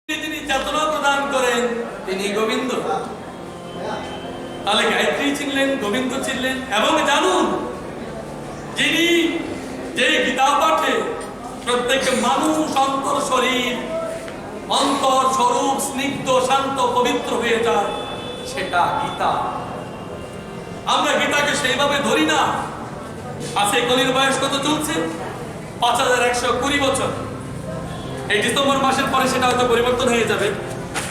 তিনি চেতনা প্রদান করেন, তিনি গোবিন্দ। তাহলে গায়ত্রী চিনলেন, গোবিন্দ চিনলেন। এবং জানুন, যিনি যে গীতা পাঠে প্রত্যেক মানুষ অন্তর শরীর অন্তর স্বরূপ স্নিগ্ধ শান্ত পবিত্র হয়ে যায়, সেটা গীতা। আমরা গীতাকে সেইভাবে ধরি না। আজকে কলির বয়স কত চলছে? 5120 বছর। এই ডিসেম্বর মাসের পরে সেটা হয়তো পরিবর্তন হয়ে যাবে।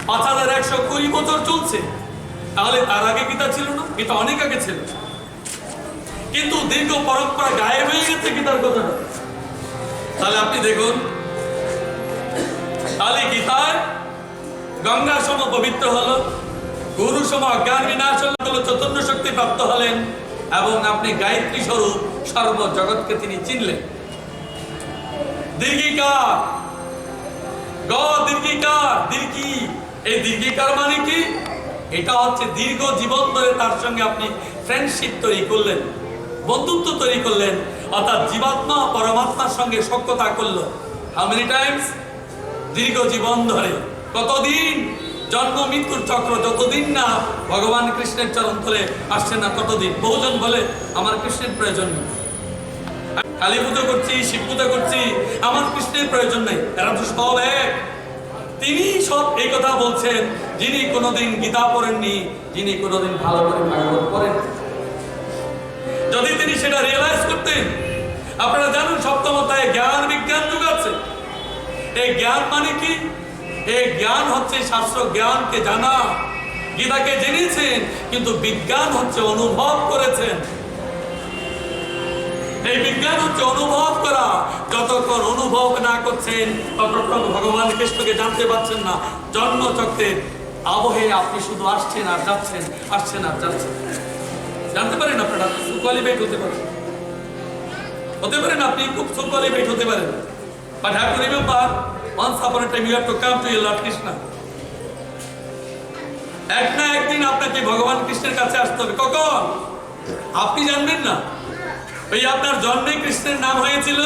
5120 বছর চলছে। তাহলে তার আগে গীতা ছিল না? গীতা অনেক আগে ছিল, কিন্তু দীর্ঘ পরম্পরা গায়েব হয়ে গেছে গীতার কথাটা। তাহলে আপনি দেখুন, তাহলে গীতায় গঙ্গা সম পবিত্র হলো, গুরু সম অজ্ঞান বিনাশ হলো, চৈতন্য শক্তি প্রাপ্ত হলেন, এবং আপনি গায়ত্রী স্বরূপ সর্ব জগৎকে তিনি চিনলেন। দীর্ঘিকার, গ দীর্ঘিকার, দীর্ঘি, এই দীর্ঘিকার মানে কি? এটা হচ্ছে দীর্ঘ জীবন ধরে তার সঙ্গে আপনি ফ্রেন্ডশিপ তৈরি করলেন, বন্ধুত্ব তৈরি করলেন, অর্থাৎ জীবাত্মা পরমাত্মার সঙ্গে সখ্যতা করলো। How many Times? দীর্ঘ জীবন ধরে। কতদিন? জন্ম মৃত্যুর চক্র যতদিন না ভগবান কৃষ্ণের চরণ ধরে আসছে না ততদিন। বহুজন বলে আমার কৃষ্ণের প্রয়োজন নেই, কালী পুজো করছি, শিব পুজো করছি, আমার কৃষ্ণের প্রয়োজন নেই। এরা তো সব এক। তিনি সব এই কথা বলছেন যিনি কোনোদিন গীতা পড়েননি, যিনি কোনোদিন ভালো করে ভাগবত পড়েন। যদি তিনি সেটা রিয়েলাইজ করতেন, আপনারা জানেন সপ্তম অধ্যায়ে জ্ঞান বিজ্ঞান যুগ আছে। এই জ্ঞান মানে কি? এই জ্ঞান হচ্ছে শাস্ত্র জ্ঞানকে জানা। গীতাকে জেনেছেন, কিন্তু বিজ্ঞান হচ্ছে অনুভব করেছেন। এই বিজ্ঞান হচ্ছে অনুভব করা। যতক্ষণ অনুভব না করছেন ততক্ষণ ভগবান কৃষ্ণকে জানতে পারছেন না। জন্মচক্রের আবহে আপনি শুধু আসছেন আর যাচ্ছেন, আসছেন আর যাচ্ছেন। জানতে পারেন আপনারা কোয়ালিফাইড হতে পারেন, হতে পারেন আপনি খুব কোয়ালিফাইড হতে পারেন, but have to remember once upon a time you have to come to your Lord Krishna. এক না একদিন আপনাকে ভগবান কৃষ্ণের কাছে আসতে হবে। কখন? আপনি জানবেন না। ওই আপনার জন্মে কৃষ্ণের নাম হয়েছিল,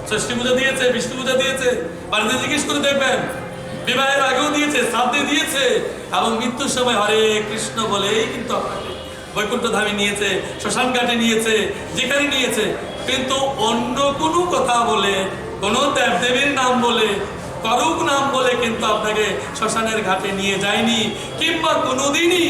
ষষ্ঠী পূজা দিয়েছে, বিষ্ণু পূজা দিয়েছে, বাড়িতে জিজ্ঞেস করে দেখবেন, বিবাহের আগেও দিয়েছে, শ্রাদ্ধে দিয়েছে, এবং মৃত্যুর সময় হরে কৃষ্ণ বলেই কিন্তু আপনাকে বৈকুণ্ঠ ধামে নিয়েছে, শ্মশান ঘাটে নিয়েছে, যেখানে নিয়েছে। কিন্তু অন্য কোনো কথা বলে, কোনো দেবদেবীর নাম বলে, করুক নাম বলে কিন্তু আপনাকে শ্মশানের ঘাটে নিয়ে যায়নি। কিংবা কোনোদিনই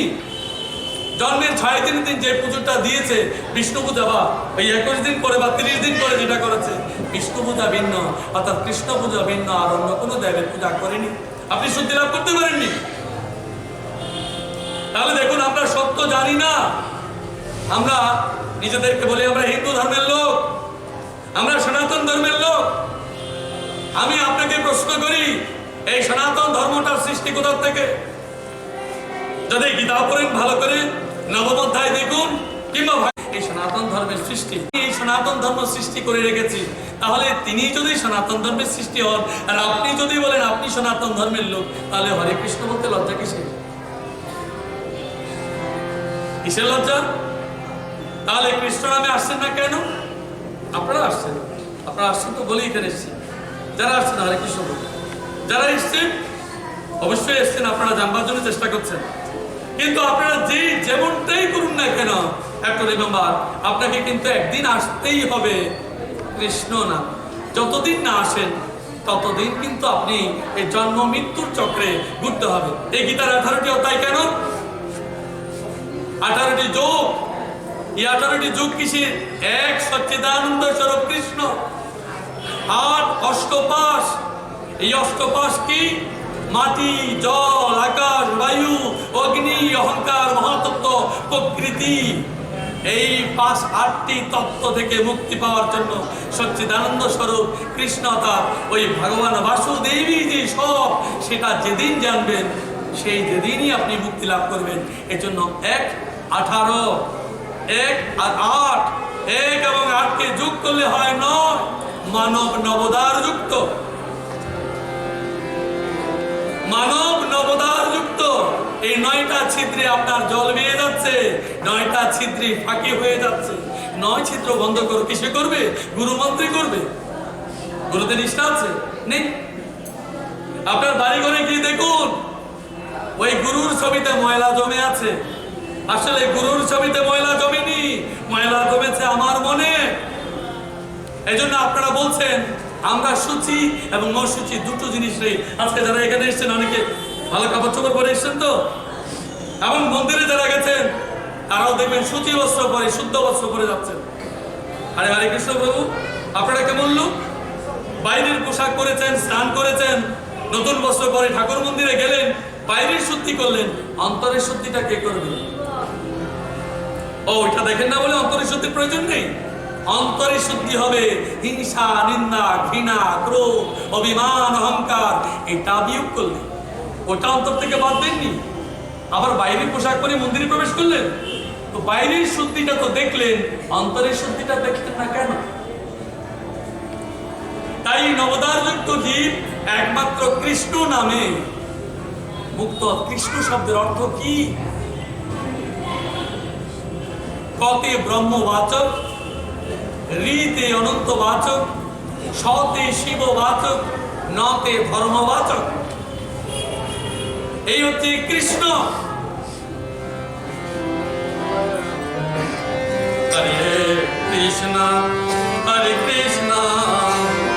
জন্মের 6 দিন যে পুজোটা দিয়েছে বিষ্ণু পূজা, বা ওই 21 দিন করে বা 30 দিন করে যেটা করেছে, বিষ্ণু পূজা ভিন্ন, অর্থাৎ কৃষ্ণ পূজা ভিন্ন, আর অন্য কোনো দেবের পূজা করেনি। আপনি শুদ্ধি লাভ করতে পারেননি। তাহলে দেখুন, আমরা সত্য জানি না। আমরা নিজেদেরকে বলি আমরা হিন্দু ধর্মের লোক, আমরা সনাতন ধর্মের লোক। আমি আপনাকে প্রশ্ন করি, এই সনাতন ধর্মটার সৃষ্টি কোথা থেকে? যদি গীতা পড়েন ভালো করে, নবম অধ্যায় দেখুন, কিংবা এই সনাতন ধর্মের সৃষ্টি, এই সনাতন ধর্ম সৃষ্টি করে রেখেছি। তাহলে তিনি যদি সনাতন ধর্মের সৃষ্টি হন, আর আপনি যদি বলেন আপনি সনাতন ধর্মের লোক, তাহলে হরে কৃষ্ণ বলতে লজ্জা কিসের? কিসের লজ্জা? তাহলে কৃষ্ণ নামে আসছেন না কেন? আপনারা আসছেন, আপনারা আসছেন তো বলেই এখানে এসছেন। যারা আসছেন হরে কৃষ্ণ বলতে, যারা এসছেন অবশ্যই এসছেন, আপনারা জানবার জন্য চেষ্টা করছেন। কিন্তু আপনারা যেমনটাই করুন না কেন, একটা রিমেম্বার, আপনাকে কিন্তু একদিন আসতেই হবে কৃষ্ণ নাম। যতদিন না আসেন ততদিন কিন্তু আপনি এই জন্ম মৃত্যুর চক্রে ঘুরতে হবে। এই গীতার 18টি অধ্যায় কেন? 18টি যোগ। এই 18টি যোগ কিসের? এক সচ্চিদানন্দ স্বরূপ কৃষ্ণ। 8 অষ্টপাশ। এই অষ্টপাশ কি? মাটি, জল, আকাশ, বায়ু, অগ্নি, অহংকার, মহাতত্ত্ব, প্রকৃতি। এই 8টি তত্ত্ব থেকে মুক্তি পাওয়ার জন্য সচ্চিদানন্দ স্বরূপ কৃষ্ণ, তার ওই ভগবান বাসুদেবী যে সব, সেটা যেদিন জানবেন সেই যেদিনই আপনি মুক্তি লাভ করবেন। এর জন্য 1, 18, 1 আর 8, 1 এবং 8কে যোগ করলে হয় 9। মানব নবদার যুক্ত, মানব নবদার যুক্ত। এই 9টা ছিদ্রে আপনার জল বেয়ে যাচ্ছে, 9টা ছিদ্রে ফাঁকি হয়ে যাচ্ছে। 9 ছিদ্র বন্ধ করো, কিসে করবে? গুরু মন্ত্রে করবে। গুরুদের নিষ্ঠা আছে নেই। আপনার বাড়ি ঘরে গিয়ে দেখুন ওই গুরুর ছবিতে ময়লা জমে আছে। আসলে গুরুর ছবিতে ময়লা জমেনি, ময়লা জমেছে আমার মনে। এই জন্য আপনারা বলছেন আমরা সূচি এবং অসুচি দুটো জিনিস নেই। আজকে যারা এখানে এসেছেন অনেকে ভালো কাপড় চোপড় পরে এসেছেন তো, এবং মন্দিরে যারা গেছেন তারাও দেখবেন সূচি বস্ত্র পরে, শুদ্ধ বস্ত্র পরে যাচ্ছেন। আরে হরে কৃষ্ণ প্রভু, আপনারা কেমন লোক? বাইরের পোশাক পরেছেন, স্নান করেছেন, নতুন বস্ত্র পরে ঠাকুর মন্দিরে গেলেন, বাইরের শুদ্ধি করলেন, অন্তরের শুদ্ধিটা কে করবে? ও এটা দেখেন না বলে অন্তরের শুদ্ধির প্রয়োজন নেই। অন্তরের শুদ্ধি হবে হিংসা, নিন্দা, ঘৃণা, ক্রোধ, অভিমান, অহংকার, এটা বিয়োগ করলে। ওটা অন্তর থেকে বাদ দেননি, আবার বাইরের পোশাক পরে মন্দিরে প্রবেশ করলেন। তো বাইরের শুদ্ধিটা তো দেখলেন, অন্তরের শুদ্ধিটা দেখলেন না কেন? তাই নবদ্বারযুক্ত জীব একমাত্র কৃষ্ণ নামে মুক্ত। কৃষ্ণ শব্দের অর্থ কি? কতে ব্রহ্মবাচক, ঋতে অনন্তবাচক, সতে শিববাচক, নতে ধর্মবাচক। এই হচ্ছে কৃষ্ণ। হরে কৃষ্ণ হরে কৃষ্ণ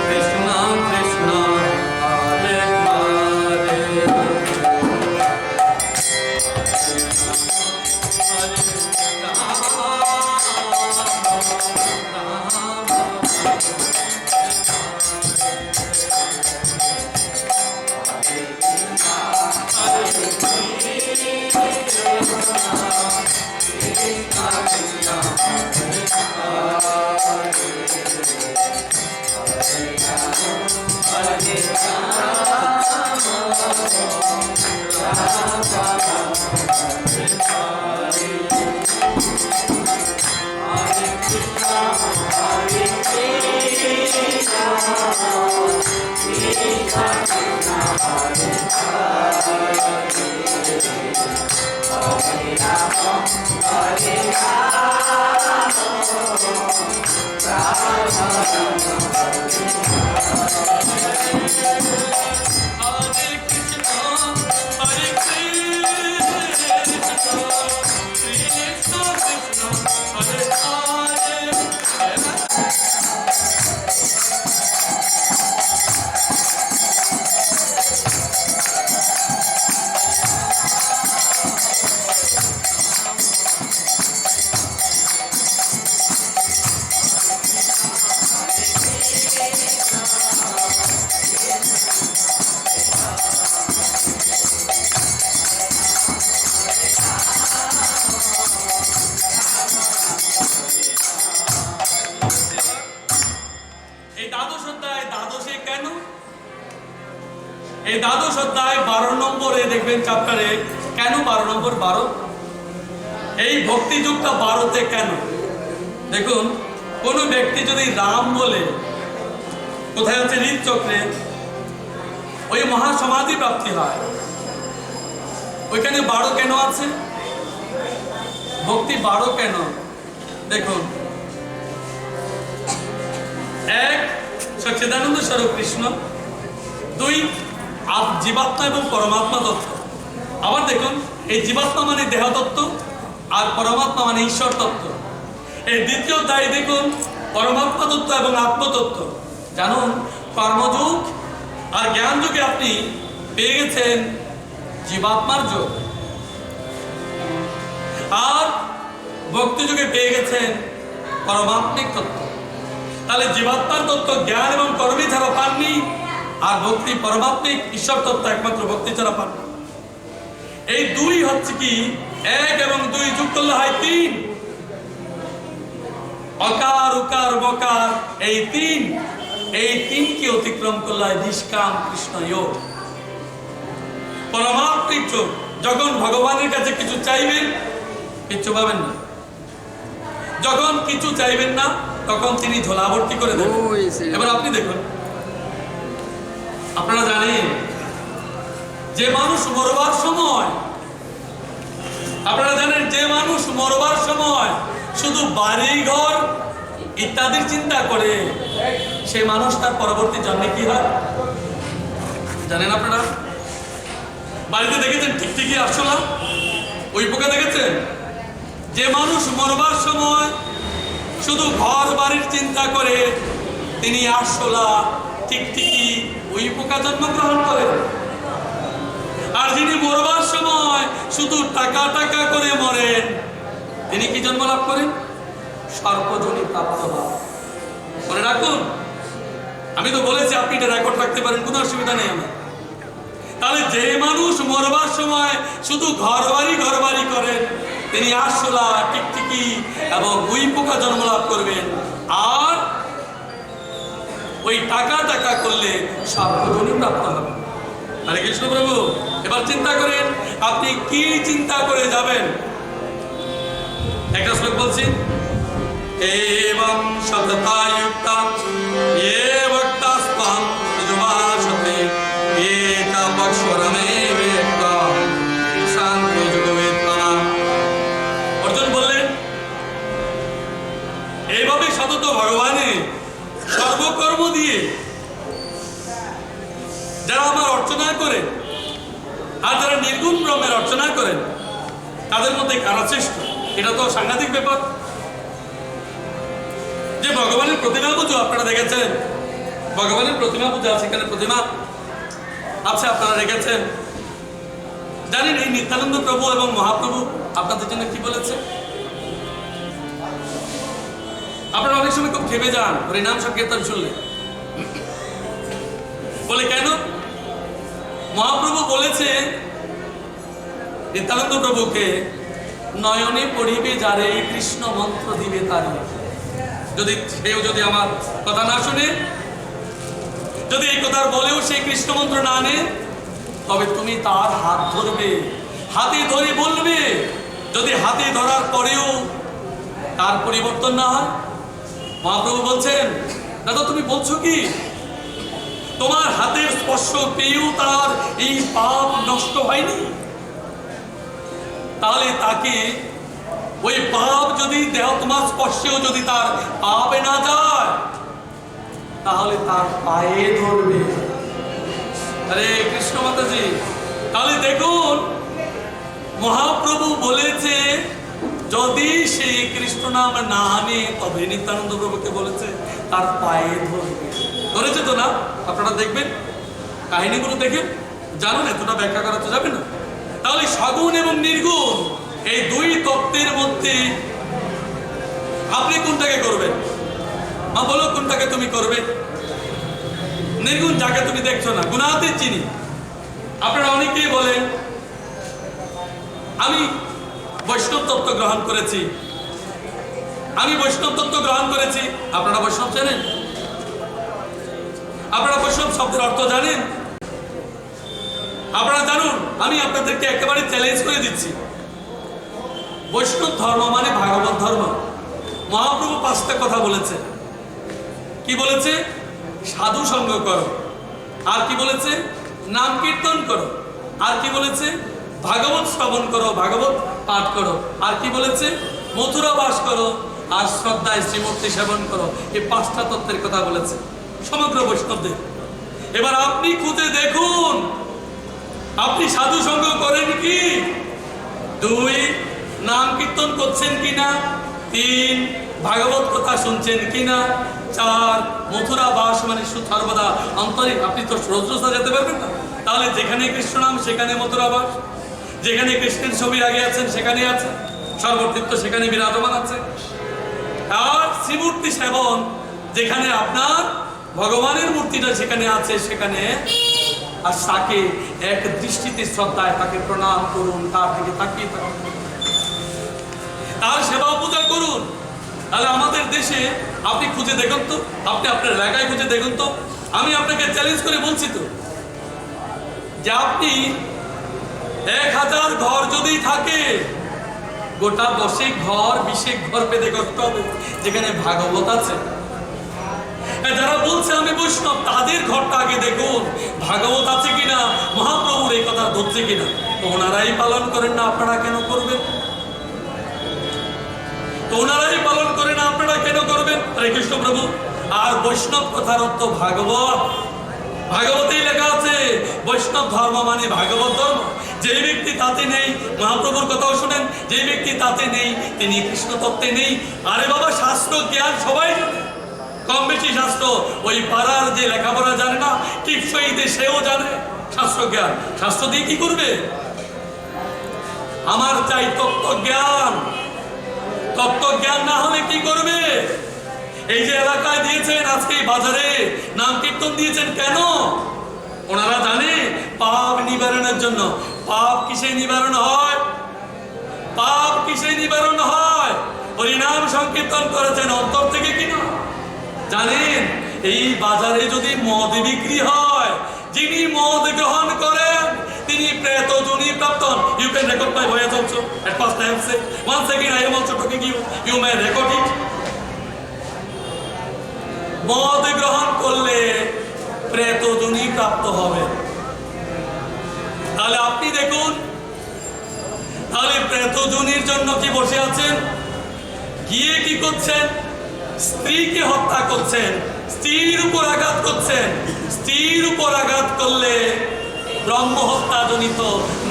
কৃষ্ণ কৃষ্ণ হরে হরে, হরে রাম এই দ্বাদশ অধ্যায় 12 নম্বরে দেখবেন চ্যাপ্টারে। কেন 12 নম্বর? 12 এই ভক্তিযুক্ত 12তে কেন? দেখুন, কোন ব্যক্তি যদি রাম বলে, কোথায় হচ্ছে হৃদচক্রে, ওই মহাসমাধি প্রাপ্তি হয়। ওইখানে 12 কেন আছে? ভক্তি 12 কেন? দেখুন, 1 সচ্চিদানন্দ স্বরূপ কৃষ্ণ, 2 জীবাত্মা এবং পরমাত্মা তত্ত্ব। আবার দেখুন, এই জীবাত্মা মানে দেহ তত্ত্ব আর পরমাত্মা মানে ঈশ্বর তত্ত্ব। এই দ্বিতীয় অধ্যায় দেখুন পরমাত্মা তত্ত্ব এবং আত্মতত্ত্ব। জানুন, কর্মযোগ আর জ্ঞান যুগে আপনি পেয়ে গেছেন জীবাত্মার যোগ, আর ভক্তি যুগে পেয়ে গেছেন পরমাত্মিক তত্ত্ব। তাহলে জীবাত্মার তত্ত্ব জ্ঞান এবং কর্মী ছাড়া পাননি, আর ভক্তি পরমাত্মিক ঈশ্বর তত্ত্ব একমাত্র ভক্তি ছাড়া পান। এই 2 হচ্ছে কি 1 এবং 2 যোগ করলে হয় 3। অকার উকার বকার এই 3, এই 3কে অতিক্রম করলে হয় নিষ্কাম কৃষ্ণ যোগ, পরমাত্মিক যোগ। যখন ভগবানের কাছে কিছু চাইবেন, কিচ্ছু পাবেন না। যখন কিছু চাইবেন না, তখন তিনি ঝোলা ভর্তি করে দেবেন। এবার আপনি দেখুন, আপনারা জানেন যে মানুষ মরবার সময়, আপনারা জানেন যে মানুষ মরবার সময় শুধু বাড়ি ঘর ইত্যাদির চিন্তা করে, সে মানুষ তার পরবর্তী জন্মে কি হয়? জানেন আপনারা? বাড়িতে দেখেছেন টিকটিকি আরশোলা, ওই পোকা দেখেছেন? যে মানুষ মরবার সময় শুধু ঘর বাড়ির চিন্তা করে, তিনি আরশোলা, টিকটিকি, ওই পোকা জন্মগ্রহণ করেন। আর যিনি মরবার সময় শুধু টাকা টাকা করে মরেন, তিনি কি জন্ম লাভ করেন? সর্বজনী প্রাপ্ত হন। মনে রাখুন, আমি তো বলেছি আপনি এটা রেকর্ড রাখতে পারেন, কোনো অসুবিধা নেই আমার। তাহলে যে মানুষ মরবার সময় শুধু ঘর বাড়ি করেন, তিনি আরশোলা, টিকটিকি এবং উই পোকা জন্ম লাভ করবেন। আর ওই টাকা টাকা করলে সর্বজনী প্রাপ্ত হবে। হরে কৃষ্ণ প্রভু। এবার চিন্তা করেন, আপনি কি চিন্তা করে যাবেন? একটা শ্লোক বলছি, এবং সততাযুক্তা এ ভক্তাস্ত্বং যুবাসতে এটা বৎসরমেবেত্তা শান্তি যোগবেত্তনা। অর্জুন বললেন, এইভাবে সতত ভগবানের সর্বকর্ম দিয়ে যারা আমার অর্চনা করে, আর যারা নির্গুণ ব্রহ্মের অর্চনা করেন, তাদের মধ্যে কারা শ্রেষ্ঠ? এটা তো সাংঘাতিক ব্যাপার। যে ভগবানের প্রতিমা পুজো আপনারা দেখেছেন, ভগবানের প্রতিমা পুজো আছে, এখানে প্রতিমা আছে, আপনারা রেখেছেন। জানেন এই নিত্যানন্দ প্রভু এবং মহাপ্রভু আপনাদের জন্য কি বলেছে? আপনারা অনেক সময় খুব খেপে যান হরিনাম সংকীর্তন শুনলে। বলে কেন? মহাপ্রভু বলেছে নিত্যানন্দ প্রভুকে, নয়নে পড়িবে যারে কৃষ্ণ মন্ত্র দিবে তারে। যদি আমার কথা না শুনে, যদি এই কথা বলেও সেই কৃষ্ণ মন্ত্র না আনে, তবে তুমি তার হাত ধরবে, হাতে ধরে বলবে। যদি হাতে ধরার পরেও তার পরিবর্তন না হয়, মহাপ্রভু বলছেন, দাদা তুমি বলছো কি তোমার হাতের স্পর্শ পেয়েও তার এই পাপ নষ্ট হয়নি? তাহলে তাকে ওই পাপ যদি দেহ তোমার স্পর্শেও যদি তার পাপে না যায়, তাহলে তার পায়ে ধরবে। আরে কৃষ্ণ মাতাজি, তাহলে দেখুন মহাপ্রভু বলেছে যদি সেই কৃষ্ণ নাম না আনে, তবে নিত্যানন্দ প্রভুকে বলেছে তার পায়ে ধরবে। ধরেছে তো না? আপনারা দেখবেন, কাহিনীগুলো দেখেন, জানুন, এতটা ব্যাখ্যা করা তো যাবে না। তাহলে সগুণ এবং নির্গুণ এই দুই তত্ত্বের মধ্যে আপনি কোনটাকে করবেন? মা বলো কোনটাকে তুমি করবে? নির্গুণ যাকে তুমি দেখছো না, গুণাতীত চিনি। আপনারা অনেকেই বলেন আমি বৈষ্ণব তত্ত্ব গ্রহণ করেছি, আমি বৈষ্ণব তত্ত্ব গ্রহণ করেছি। আপনারা বৈষ্ণব জানেন? আপনারা বৈষ্ণব শব্দের অর্থ জানেন? আপনারা জানুন, আমি আপনাদেরকে একেবারে চ্যালেঞ্জ করে দিচ্ছি, বৈষ্ণব ধর্ম মানে ভাগবত ধর্ম। মহাপ্রভু 5টা কথা বলেছে। কি বলেছে? সাধু সঙ্গ করো। আর কি বলেছে? নাম কীর্তন করো। আর কি বলেছে? ভাগবত শ্রবণ করো, ভাগবত পাঠ করো। আর কি বলেছে? মথুরা বাস করো আর শ্রদ্ধায় শ্রীমূর্তি সেবন করো। এই 5টা তত্ত্বের কথা বলেছে সমগ্র বৈষ্ণবদের। এবার আপনি খুঁজে দেখুন, আপনি সাধু সঙ্গ করেন কি? 2, নাম কীর্তন করছেন কিনা? 3, ভাগবত কথা শুনছেন কিনা? 4, মথুরা বাস মানে সর্বদা অন্তরে। আপনি তো রোজ যেতে পারবেন না। তাহলে যেখানে কৃষ্ণ নাম সেখানে মথুরা বাস, যেখানে কৃষ্ণের ছবির আগে আছেন সেখানে আছে, সর্বতৃত্ব সেখানে বিরাজমান আছে। আর শ্রীমূর্তি সেবন, যেখানে আপনার ভগবানের মূর্তিটা সেখানে আছে, সেখানে আর তাকে এক দৃষ্টিতে শ্রদ্ধায় তাকে প্রণাম করুন, তার দিকে তাকিয়ে থাকুন, তার সেবা পূজা করুন। তাহলে আমাদের দেশে আপনি খুঁজে দেখুন তো, আপনি আপনার এলাকায় খুঁজে দেখুন তো। আমি আপনাকে চ্যালেঞ্জ করে বলছি তো, যে আপনি 1000 ঘর যদি থাকে, গোটা 10 ঘর 20 ঘর পেতে করতে হবে যেখানে ভাগবত আছে। যারা বলছে আমি বৈষ্ণব, তাদের ঘরটা আগে দেখুন ভাগবত আছে কিনা, মহাপ্রভুর এই কথা ধরছে কিনা। তো ওনারাই পালন করেন না, আপনারা কেন করবেন? তো ওনারাই পালন করে না, আপনারা কেন করবেন? হরে কৃষ্ণ প্রভু। আর বৈষ্ণব কথার অর্থ ভাগবত। ভাগবতেই লেখা আছে বৈষ্ণব ধর্ম মানে ভাগবত ধর্ম। যে ব্যক্তি তাতে নেই, মহাপ্রভুর কথাও শুনেন, যে ব্যক্তি তাতে নেই তিনি কৃষ্ণ তত্ত্বে নেই। আরে বাবা, শাস্ত্র জ্ঞান সবাই জানে, কম বেশি শাস্ত্র। ওই পাড়ার যে লেখাপড়া জানে না, টিপসইতে সেও জানে শাস্ত্র জ্ঞান। শাস্ত্র দিয়ে কি করবে? আমার চাই তত্ত্বজ্ঞান। তত্ত্বজ্ঞান না হলে কি করবে? এই যে এলাকায় দিয়েছেন, আজকে বাজারে নাম কীর্তন দিয়েছেন, কেন? ওনারা জানে পাপ নিবারণের জন্য। পাপ কিসে নিবারণ হয়? পাপ কিসে নিবারণ হয়? হরিনাম সংকীর্তন করেছেন অন্তর থেকে কিনা জানেন? এই বাজারে যদি মদ বিক্রি হয়, যিনি মদ গ্রহণ করেন তিনি প্রেত যোনি প্রাপ্ত হন। You can record my voice also. At first I am saying, once again I am also talking you. You may record it. মদ গ্রহণ করলে প্রেত যোনি প্রাপ্ত হবে। তাহলে আপনি দেখুন, তাহলে প্রেত যোনির জন্য কি বসে আছেন? গিয়ে কি করছেন? স্ত্রীকে হত্যা করছেন, স্ত্রীর উপর আঘাত করছেন। স্ত্রীর উপর আঘাত করলে ব্রহ্ম হত্যা জনিত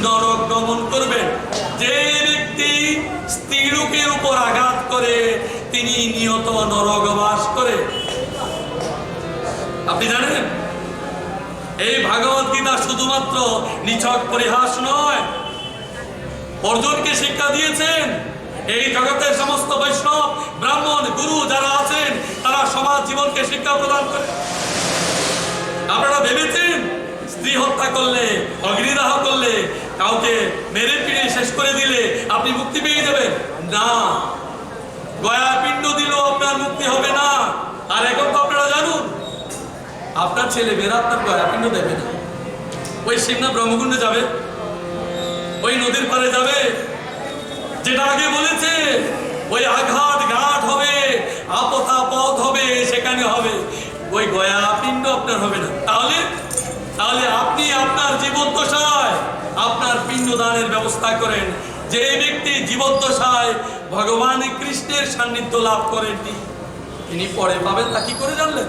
নরক গমন করবেন। যে ব্যক্তি স্ত্রীর উপর আঘাত করে তিনি নিয়ত নরকবাস করে। আপনি জানেন এই ভাগবত গীতা শুধুমাত্র নিছক পরিহাস নয়, অর্জুনকে শিক্ষা দিয়েছেন। এই জগতের সমস্ত বৈষ্ণব, ব্রাহ্মণ, গুরু যারা আছেন তারা সমাজ জীবনকে শিক্ষা প্রদান করে। আপনারা ভেবেছেন স্ত্রী হত্যা করলে, অগ্নিদাহ করলে, কাউকে মেরে পিড়ে শেষ করে দিলে আপনি মুক্তি পেয়ে যাবেন? না, গয়া পিণ্ড দিলেও আপনার মুক্তি হবে না। আর এখন তো আপনারা জানুন, আপনার ছেলে মেয়েরা আপনার গয়া পিণ্ড দেবে না। ওই শিবনা ব্রহ্মকুণ্ডে যাবে, ওই নদীর পাড়ে যাবে, যেটা আগে বলেছে ওই আঘাত ঘাট হবে, আপথা পথ হবে, সেখানে হবে। ওই গয়া পিণ্ড আপনার হবে না। তাহলে আপনি আপনার জীবদ্দশায় আপনার পিণ্ডদানের ব্যবস্থা করেন। যে ব্যক্তি জীবদ্দশায় ভগবান কৃষ্ণের সান্নিধ্য লাভ করেননি তিনি পরে পাবেন, তা কি করে জানলেন?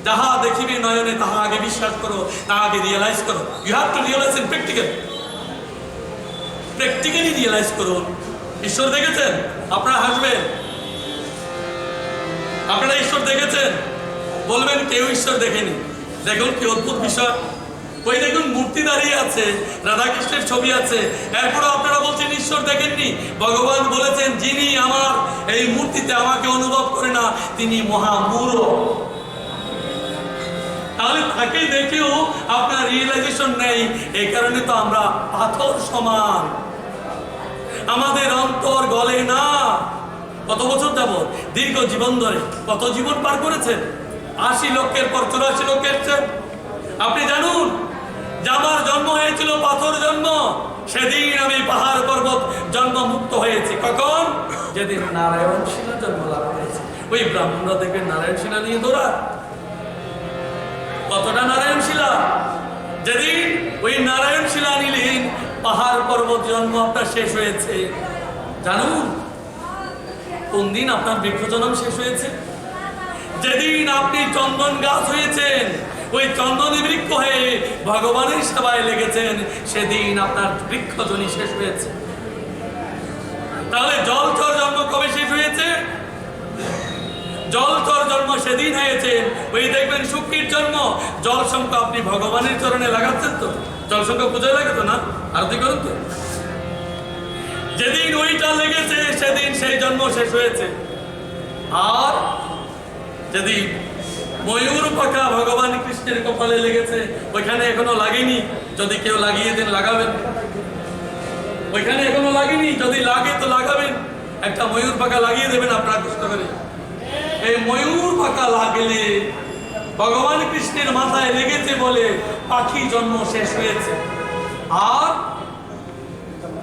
যাহা দেখিবে নয়নে তাহা আগে বিশ্বাস করো, তাহা আগে রিয়েলাইজ করো। You have to realise in practically realise করুন। ঈশ্বর দেখেছেন? আপনারা হাসবেন। আপনারা ঈশ্বর দেখেছেন? বলবেন কেউ ঈশ্বর দেখেনি। দেখুন কি অদ্ভুত বিষয়, ওই দেখুন মূর্তি দাঁড়িয়ে আছে, রাধাকৃষ্ণের ছবি আছে, এরপরে আপনারা বলছেন ঈশ্বর দেখেননি। ভগবান বলেছেন যিনি আমার এই মূর্তিতে আমাকে অনুভব করে না তিনি মহামূঢ়। তাহলে তাকে দেখেও আপনার রিয়েলাইজেশন নেই। এই কারণে তো আমরা পাথর সমান, আমাদের অন্তর গলে না। কত বছর যাবত দীর্ঘ জীবন ধরে কত জীবন পার করেছেন? 80 লক্ষের পর 84 লক্ষের চেয়ে। আপনি জানুন যে আমার জন্ম হয়েছিল পাথর জন্ম, সেদিন আমি পাহাড় পর্বত জন্ম মুক্ত হয়েছি। কখন? যেদিন নারায়ণ শিলা জন্ম লাভ করেছে। ওই ব্রাহ্মণরা দেখবেন নারায়ণ শিলা নিয়ে দৌড়া। কতটা নারায়ণ শিলা? যেদিন ওই নারায়ণ শিলা নিলেন পাহাড় পর্বত জন্ম আপনার শেষ হয়েছে। জানুন কোন দিন আপনার বৃক্ষ জন্ম শেষ হয়েছে? যেদিন আপনি চন্দন গাছ হয়েছেন, ওই চন্দনী বৃক্ষ হয়ে ভগবানের সেবায় লেগেছেন, সেদিন আপনার বৃক্ষজনী শেষ হয়েছে। তাহলে জলচর জন্ম কবে শেষ হয়েছে? জলচর জন্ম সেদিন হয়েছে। ওই দেখবেন শুক্তির জন্ম, জল শঙ্খ আপনি ভগবানের চরণে লাগাচ্ছেন তো? জল শঙ্খ পূজায় লাগে তো না? আরতি করুন তো। যেদিন ওইটা লেগেছে সেদিন সেই জন্ম শেষ হয়েছে। আর যেদিন ময়ূর পাখা ভগবান কৃষ্ণের কপালে লেগেছে ওইখানে এখনো লাগেনি। যদি কেউ লাগিয়ে দেন লাগাবেন। ওইখানে এখনো লাগেনি, যদি লাগে তো লাগাবেন। একটা ময়ূর পাখা লাগিয়ে দেবেন আপনারা কষ্ট করে। এই ময়ূর পাখা লাগলে ভগবান কৃষ্ণের মাথায় লেগেছে বলে পাখি জন্ম শেষ হয়েছে। আর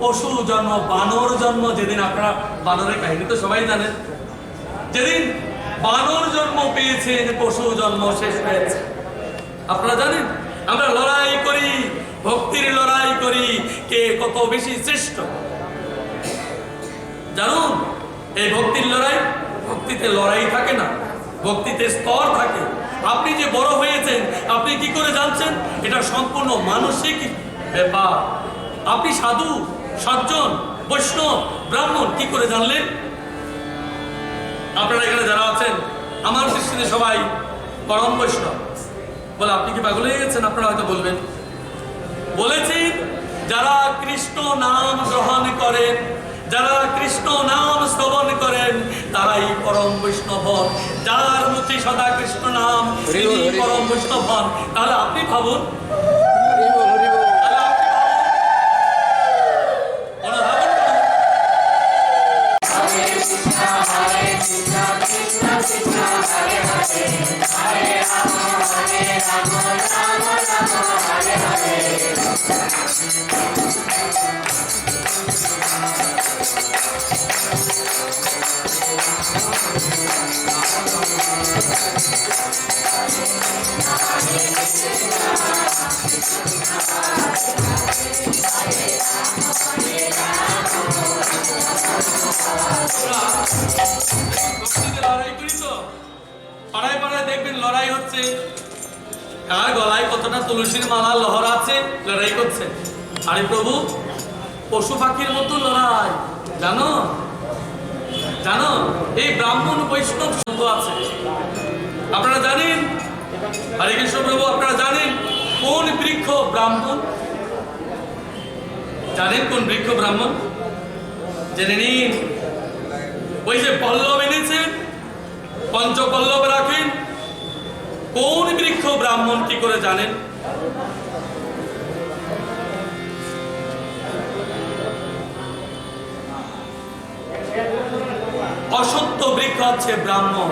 পশু জন্ম, বানর জন্ম যেদিন, আপনারা বানরের কাহিনী তো সবাই জানেন, যেদিন বানর জন্ম পেয়েছেন পশু জন্ম শেষ হয়েছে। আপনারা জানেন আমরা লড়াই করি, ভক্তির লড়াই করি, কে কত বেশি শ্রেষ্ঠ। জানুন এই ভক্তির লড়াই, ভক্তিতে লড়াই থাকে না, ভক্তিতে স্তর থাকে। আপনি যে বড় হয়েছেন আপনি কি করে জানছেন? এটা সম্পূর্ণ মানসিক ব্যাপার। আপনি সাধু, সজ্জন, বৈষ্ণব, ব্রাহ্মণ কি করে জানলেন? আপনারা এখানে যারা আছেন আমার দৃষ্টিতে সবাই পরম বৈষ্ণব বলে আপনি কি পাগল হয়ে গেছেন? আপনারা হয়তো বলবেন। বলেছি যারা কৃষ্ণ নাম গ্রহণ করেন, যারা কৃষ্ণ নাম শ্রবণ করেন তারাই পরম বৈষ্ণব হন। যার মুখে সদা কৃষ্ণ নাম তিনি পরম বৈষ্ণব হন। তাহলে আপনি ভাবুন, লড়াই করি তো পাড়ায় পাড়ায় দেখবেন লড়াই হচ্ছে, কার গলায় কতটা তুলসীর মালা লহর আছে লড়াই করছে। আরে প্রভু, পশু পাখির মতো লড়াই। জানো জানো এই ব্রাহ্মণ বৈষ্ণব সঙ্গ আছে, আপনারা জানেন? হরে কৃষ্ণ প্রভু, আপনারা জানেন কোন বৃক্ষ ব্রাহ্মণ? জানেন কোন বৃক্ষ ব্রাহ্মণ? জেনে নিন। ওই যে পল্লব এনেছেন, পঞ্চপল্লব রাখেন, কোন বৃক্ষ ব্রাহ্মণ কি করে জানেন? অসত্য বৃক্ষ হচ্ছে ব্রাহ্মণ।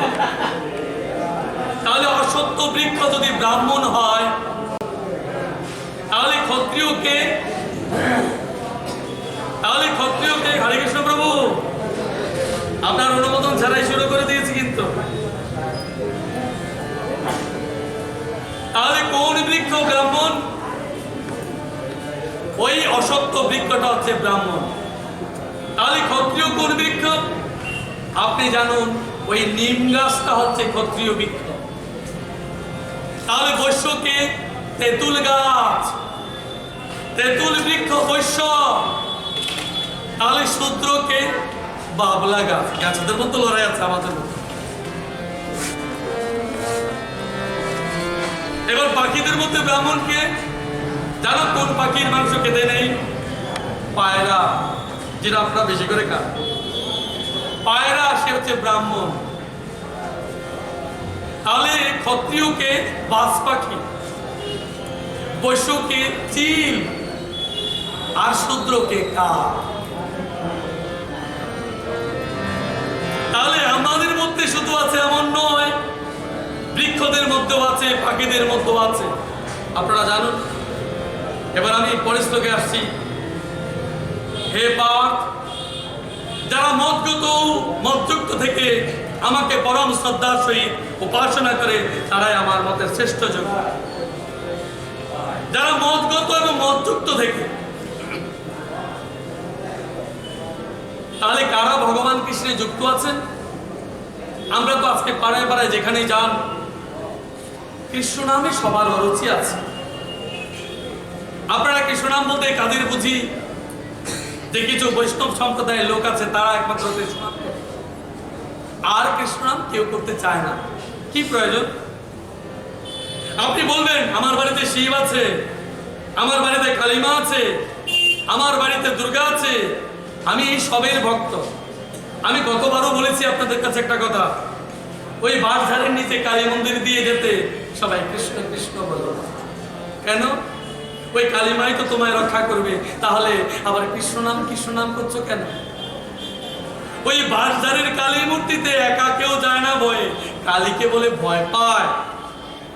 তাহলে অসত্য বৃক্ষ যদি ব্রাহ্মণ হয় তাহলে ক্ষত্রিয়কে, হরে কৃষ্ণ প্রভু, আপনার অনুমোদন ছাড়াই শুরু করে দিয়েছি কিন্তু। তাহলে কোন বৃক্ষ ব্রাহ্মণ? ওই অসত্য বৃক্ষটা হচ্ছে ব্রাহ্মণ। তাহলে ক্ষত্রিয় কোন বৃক্ষ? আপনি জানুন, ওই নিম গাছটা হচ্ছে ক্ষত্রিয় বৃক্ষ। তাহলে বৈশ্যকে তেঁতুল গাছ, তেঁতুল বৃক্ষ বৈশ্য। তাহলে শূদ্রকে বাবলা গাছ। গাছদের মধ্যে লড়াই আছে আমাদের মধ্যে। এবার পাখিদের মধ্যে ব্রাহ্মণকে জানো কোন পাখির মাংস খেতে নেই? পায়রা, যেটা আপনারা বেশি করে খান। পায়রা, সে হচ্ছে ব্রাহ্মণ। তাহলে ক্ষত্রিয়কে বাজ পাখি, বৈশ্যকে চিল, আর শূদ্রকে কাক। তাহলে আমাদের মধ্যে শুধু আছে এমন নয়, বৃক্ষদের মধ্যেও আছে, পাখিদের মধ্যেও আছে। আপনারা জানুন। এবার আমি পরিশ্লোকে আসছি। হে পার্থ, যারা মতযুক্ত থেকে আমাকে পরম শ্রদ্ধার সহিত উপাসনা করে তারাই আমার মতের শ্রেষ্ঠ যোগ্য। যারা মতগত এবং মতযুক্ত থেকে, তাহলে কারা ভগবান কৃষ্ণে যুক্ত আছেন? আমরা তো আজকে পাড়ায় পাড়ায় যেখানেই যান কৃষ্ণ নামে সবার অরুচি আছে। আপনারা কৃষ্ণ নাম বলতে কাদের বুঝি? যে কিছু বৈষ্ণব সম্প্রদায়ের লোক আছে তারা একমাত্র কৃষ্ণ নাম করে, আর কৃষ্ণ নাম কেউ করতে চায় না। কি প্রয়োজন? আপনি বলবেন আমার বাড়িতে শিব আছে, আমার বাড়িতে কালিমা আছে, আমার বাড়িতে দুর্গা আছে, আমি এই সবের ভক্ত। আমি গতবারও বলেছি আপনাদের কাছে একটা কথা, ওই বাঁশঝাড়ের নিচে কালী মন্দির দিয়ে যেতে সবাই কৃষ্ণ কৃষ্ণ বলো। কেন? ওই কালিমাই তো তোমায় রক্ষা করবে, তাহলে আবার কৃষ্ণ নাম করছো কেন? ওই বাঁশঝাড়ের কালী মূর্তিতে একা কেউ যায় না ভয়ে, কালীকে বলে ভয় পায়।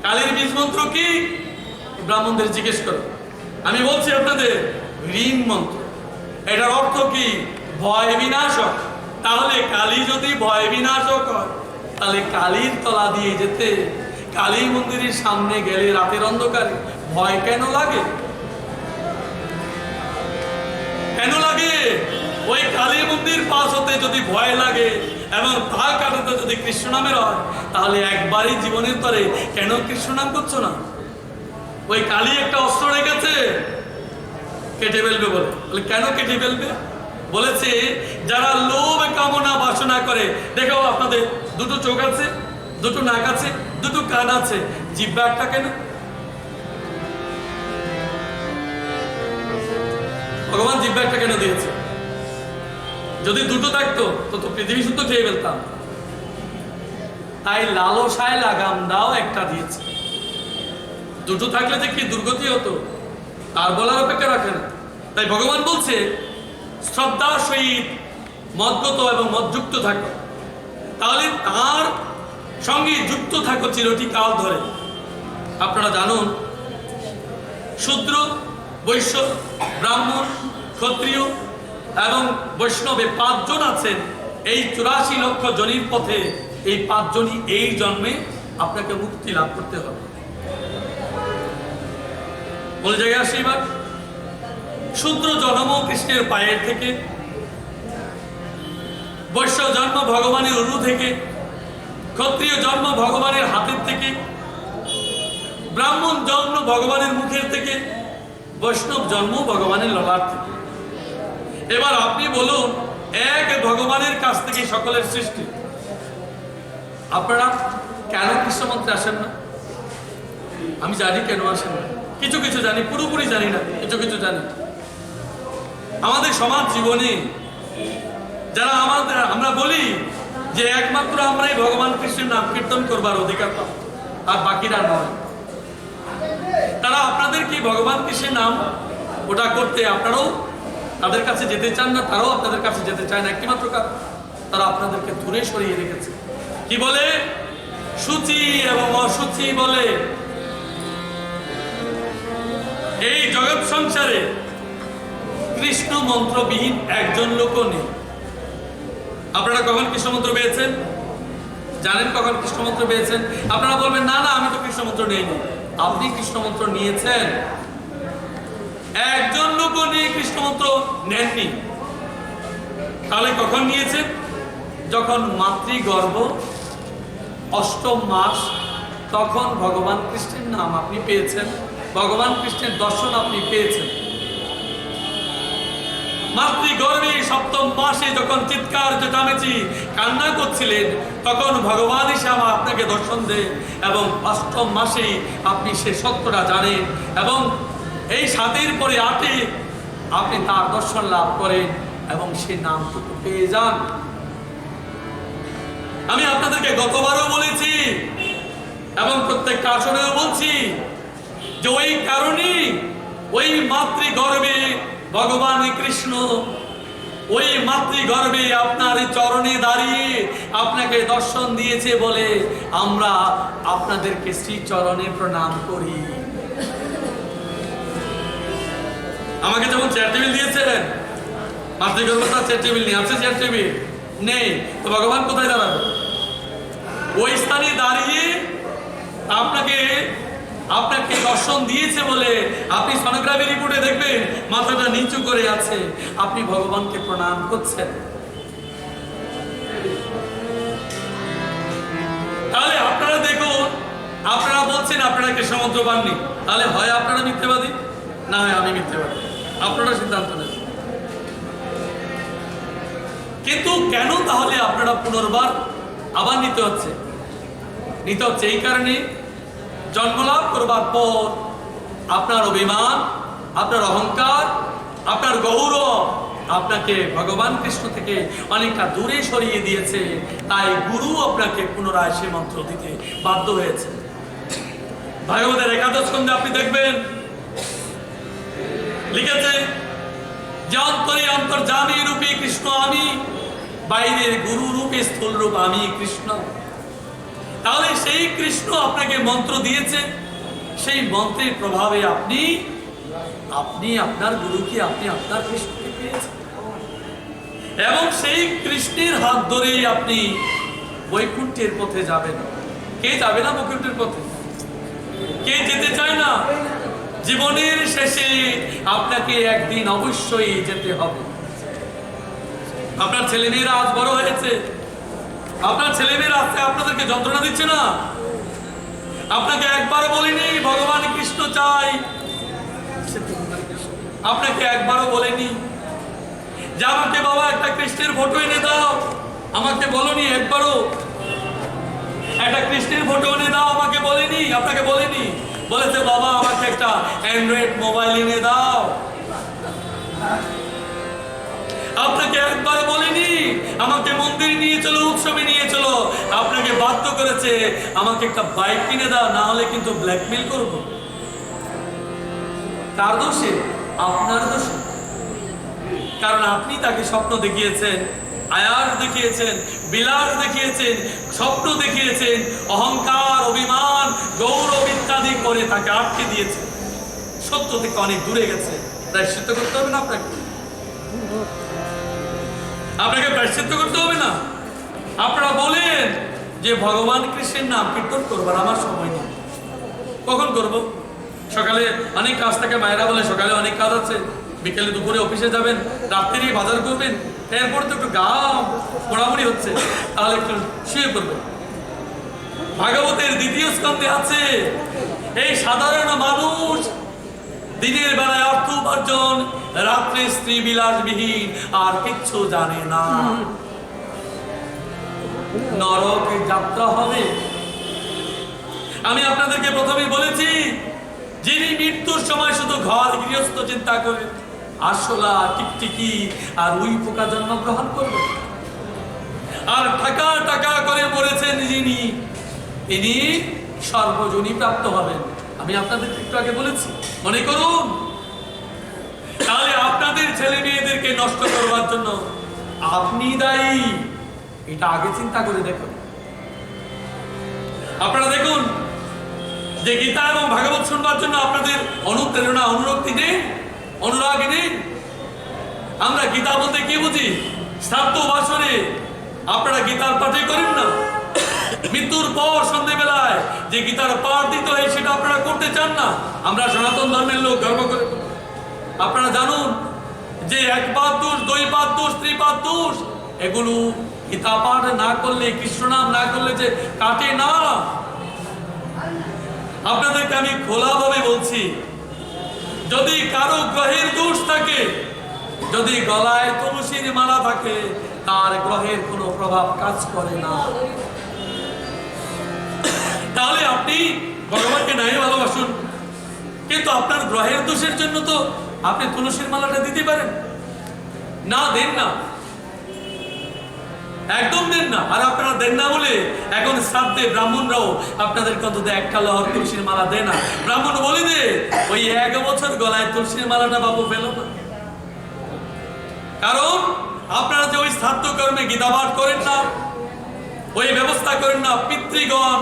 কালীর বীজ মন্ত্র কি? ব্রাহ্মণদের জিজ্ঞেস করো। আমি বলছি আপনাদের, ঋণ মন্ত্র। এটার অর্থ কি? ভয় বিনাশক। তাহলে কালী যদি ভয় বিনাশক হয়, তাহলে কালীর তলা দিয়ে যেতে, কালী মন্দিরের সামনে গেলে রাতের অন্ধকারে ভয় কেন লাগে? কেন লাগে? ওই কালী মন্দির পাশ হতে যদি ভয় লাগে এবং তা কাটাতে মন্ত্রটা যদি কৃষ্ণ নামের হয়, তাহলে একবারই জীবনের তরে কেন কৃষ্ণ নাম করছো না? ওই কালী একটা অস্ত্র রেখেছে, কেটে ফেলবে বলে কেন কেটে ফেলবে? বলেছে যারা লোভ কামনা বাসনা করে। দেখো আপনাদের দুটো চোখ আছে, দুটো নাক আছে, দুটো কান আছে, জিহ্বা একটা কেন? ভগবান জিহ্বা একটা কেন দিয়েছে? যদি দুটো থাকতো তো পৃথিবী শুদ্ধ খেয়ে ফেলতাম। তাই লালসায় লাগাম দাও একটা দিয়েছে। দুটো থাকলে যে কি দুর্গতি হতো তার বলার অপেক্ষা রাখে না। তাই ভগবান বলছে শ্রদ্ধার সহিত মদগত এবং মদযুক্ত থাকো, তাহলে তার সঙ্গে যুক্ত থাকো চিরটি কাল ধরে। আপনারা জানুন, শূদ্র, বৈশ্য, ব্রাহ্মণ, ক্ষত্রিয় এবং বৈষ্ণবে 5 জন আছেন। এই 84 লক্ষ জনির পথে এই 5 জনই এই জন্মে আপনাকে মুক্তি লাভ করতে হবে। কোন জায়গায় আসি এবার? শূদ্র জন্ম কৃষ্ণের পায়ের থেকে, বৈশ্য জন্ম ভগবানের উরু থেকে, ক্ষত্রিয় জন্ম ভগবানের হাতের থেকে, ব্রাহ্মণ জন্ম ভগবানের মুখের থেকে, বৈষ্ণব জন্ম ভগবানের ললাট থেকে। এবার আপনি বলুন, এক ভগবানের কাছ থেকে সকলের সৃষ্টি, আপনারা কেন কৃষ্ণ মন্ত্রে আসেন না? আমি জানি কেন আসেন না, কিছু কিছু জানি, পুরোপুরি জানি না, কিছু কিছু জানি। আমাদের সমাজ জীবনে যারা আমরা বলি যে একমাত্র আমরাই ভগবান কৃষ্ণের নাম কীর্তন করবার অধিকার পাবো, আর বাকিরা নয়। তারা আপনাদের কি ভগবান কৃষ্ণের নাম ওটা করতে আপনারাও তাদের কাছে যেতে চান না, তারাও আপনাদের কাছে যেতে চায় না। একটি মাত্র কারণ, তারা আপনাদেরকে দূরে সরিয়ে রেখেছে। কি বলে? সূচি এবং অসুচি বলে। এই জগৎ সংসারে কৃষ্ণ মন্ত্রবিহীন একজন লোকও নেই। আপনারা কখন কৃষ্ণ মন্ত্র পেয়েছেন? জানেন কখন কৃষ্ণ মন্ত্র পেয়েছেন? আপনারা বলবেন না না, আমি তো কৃষ্ণ মন্ত্র নেইনি। আপনি কৃষ্ণ মন্ত্র নিয়েছেন, একজন লোকও নিয়ে কৃষ্ণ মন্ত্র নেননি। তাহলে কখন নিয়েছেন? যখন মাতৃগর্ভ 8ম মাস, তখন ভগবান কৃষ্ণের নাম আপনি পেয়েছেন, ভগবান কৃষ্ণের দর্শন আপনি পেয়েছেন। মাতৃগর্ভে 7ম মাসে যখন চিৎকার চেঁচামেচি কান্না করছিলেন, তখন ভগবান শ্যামা আপনাকে দর্শন দেয় এবং 8ম মাসেই আপনি সে সত্যটা জানেন এবং এই 7-এর পরে 8-এ আপনি তার দর্শন লাভ করেন এবং সে নামটুকু পেয়ে যান। আমি আপনাদেরকে গতবারও বলেছি এবং প্রত্যেকটা আসনেও বলছি যে ওই কারণে ওই মাতৃগর্ভে ভগবান কৃষ্ণ ওই মাতৃগর্ভে আপনার চরণে দাঁড়িয়ে আপনাকে দর্শন দিয়েছে বলে আমরা আপনাদেরকে শ্রী চরণে প্রণাম করি। আমাকে যেমন চেয়ার টেবিল দিয়েছেন, মাতৃগর্ভ তার চেয়ার টেবিল নেই, আছে চেয়ার টেবিল নেই, তো ভগবান কোথায় দাঁড়াবে? ওই স্থানে দাঁড়িয়ে আপনাকে দর্শন দিয়েছে বলে আপনি সোনোগ্রাফি রিপোর্টে দেখবেন মাথাটা নিচু করে আছে, আপনি ভগবানকে প্রণাম করছেন। তাহলে আপনারা দেখুন, আপনারা বলছেন আপনারা কৃষ্ণ মন্ত্র পাননি, তাহলে হয় আপনারা মিথ্যাবাদী, না হয় আমি মিথ্যাবাদী। আপনারা সিদ্ধান্ত নেন। কিন্তু কেন তাহলে আপনারা পুনর্বার আবার নিতে হচ্ছে? এই কারণে জন্মলাভ করবার পর আপনার অভিমান, আপনার অহংকার, আপনার গৌরব আপনাকে ভগবান কৃষ্ণ থেকে অনেকটা দূরে সরিয়ে দিয়েছে। তাই গুরু আপনাকে পুনরায় সে মন্ত্র দিতে বাধ্য হয়েছে। ভাগবতের 11 স্কন্ধে আপনি দেখবেন লিখেছে যে অন্তরে অন্তর্যামী রূপে কৃষ্ণ আমি, বাইরের গুরু রূপে স্থূল রূপ আমি কৃষ্ণ। তাহলে সেই কৃষ্ণ আপনাকে মন্ত্র দিয়েছে, সেই মন্ত্রের প্রভাবে আপনি আপনার গুরুকে, আপনি আপনার কৃষ্ণকে পেয়েছেন এবং সেই কৃষ্ণের হাত ধরেই আপনি বৈকুণ্ঠের পথে যাবেন। কে যাবে না বৈকুণ্ঠের পথে? কে যেতে চায় না? জীবনের শেষে আপনাকে একদিন অবশ্যই যেতে হবে। আপনার ছেলেমেয়েরা আজ বড় হয়েছে, আপনার ছেলেমেয়েরা আজকে আপনাদেরকে যন্ত্রণা দিচ্ছে না? আপনাকে একবার বলিনি ভগবান কৃষ্ণ চাই? আপনাকে একবারও বলেনি যে আমাকে বাবা একটা কৃষ্ণের ফটো এনে দাও? আমাকে বলনি একবারও? একটা কৃষ্ণের ফটো এনে দাও আমাকে বলেনি? আপনাকে বলেনি? বলেছে বাবা আমাকে একটা অ্যান্ড্রয়েড মোবাইল এনে দাও? আপনাকে একবার বলেনি আমাকে মন্দিরে নিয়ে চলো, উৎসবে নিয়ে চলো? আপনাকে বাধ্য করেছে আমাকে একটা বাইক কিনে দাও, না হলে কিন্তু ব্ল্যাকমেল করবো। কার দোষে? আপনার দোষে। কারণ আপনি তাকে স্বপ্ন দেখিয়েছেন, আয়াস দেখিয়েছেন, বিলাস দেখিয়েছেন, স্বপ্ন দেখিয়েছেন, অহংকার, অভিমান, গৌরব ইত্যাদি করে তাকে আটকে দিয়েছেন। সত্য থেকে অনেক দূরে গেছে। প্রায়শ্চিত্ত করতে হবে না আপনাকে? আপনাকে প্রায়শ্চিত্ত করতে হবে না? আপনারা বলেন যে ভগবান কৃষ্ণের নাম কীর্তন করবার আমার সময় নেই। কখন করব? সকালে অনেক কাজ থাকে, মায়েরা বলে সকালে অনেক কাজ আছে, বিকেলে দুপুরে অফিসে যাবেন, রাত্রি বাজার করবেন, এরপর তো একটু গা মোড়ামুড়ি হচ্ছে, তাহলে একটু শুয়ে পড়বেন। ভাগবতের দ্বিতীয় স্কন্ধে আছে এই সাধারণ মানুষ দিনের বেলায় অর্থ উপার্জন, রাত্রে স্ত্রী বিলাসবিহীন, আর কিচ্ছু জানে না। নরকে যাত্রা হবে। আমি আপনাদেরকে প্রথমে বলেছি, যিনি মৃত্যুর সময় শুধু ঘর গৃহস্থ চিন্তা করে, আরশোলা, টিকটিকি আর উই পোকা জন্মগ্রহণ করবে, আর টাকা টাকা করে মরেছেন যিনি, তিনি সর্বজনী প্রাপ্ত হবেন। আমি আপনাদের একটু আগে বলেছি, মনে করুন। তাহলে আপনাদের ছেলে মেয়েদেরকে নষ্ট করবার জন্য আপনি দায়ী, এটা আগে চিন্তা করে দেখুন। আপনারা দেখুন যে গীতা এবং ভাগবত শুনবার জন্য আপনাদের অনুপ্রেরণা, অনুরক্তি নেই, অনুরাগ নেই। আমরা গীতা বলতে কি বুঝি? শ্রাদ্ধ বাসরে আপনারা গীতার পাঠই করেন না? মৃত্যুর পর সন্ধ্যেবেলায় যে গীতার পাঠ দিতে হয় সেটা আপনারা করতে চান না? আমরা সনাতন ধর্মের লোক গর্ব করে। আপনারা জানুন যে একবার দোষ, দুইবার দোষ, ত্রিবার দোষ, এগুলো গীতা পাঠ না করলে, কৃষ্ণ নাম না করলে যে কাটে না। আপনাদেরকে আমি খোলাভাবে বলছি, যদি কারো গ্রহের দোষ থাকে, যদি গলায় তুলসীর মালা থাকে, তার গ্রহের কোনো প্রভাব কাজ করে না। তাহলে আপনি ভগবানকে নাই ভালোবাসুন, কিন্তু আপনার গ্রহের দোষের জন্য তো আপনি তুলসীর মালাটা দিতে পারেন না? দেন না, একদম দেন না। আর আপনারা দেন না বলে এখন শ্রাদ্ধে ব্রাহ্মণরাও আপনাদেরকে অন্তত একটা লহর তুলসীর মালা দেয় না। ব্রাহ্মণ বলে দে ওই 1 বছর গলায় তুলসীর মালাটা বাবু ফেল না। কারণ আপনারা যে ওই শ্রাদ্ধ কর্মে গীতা পাঠ করেন না, ওই ব্যবস্থা করেন না, পিতৃগণ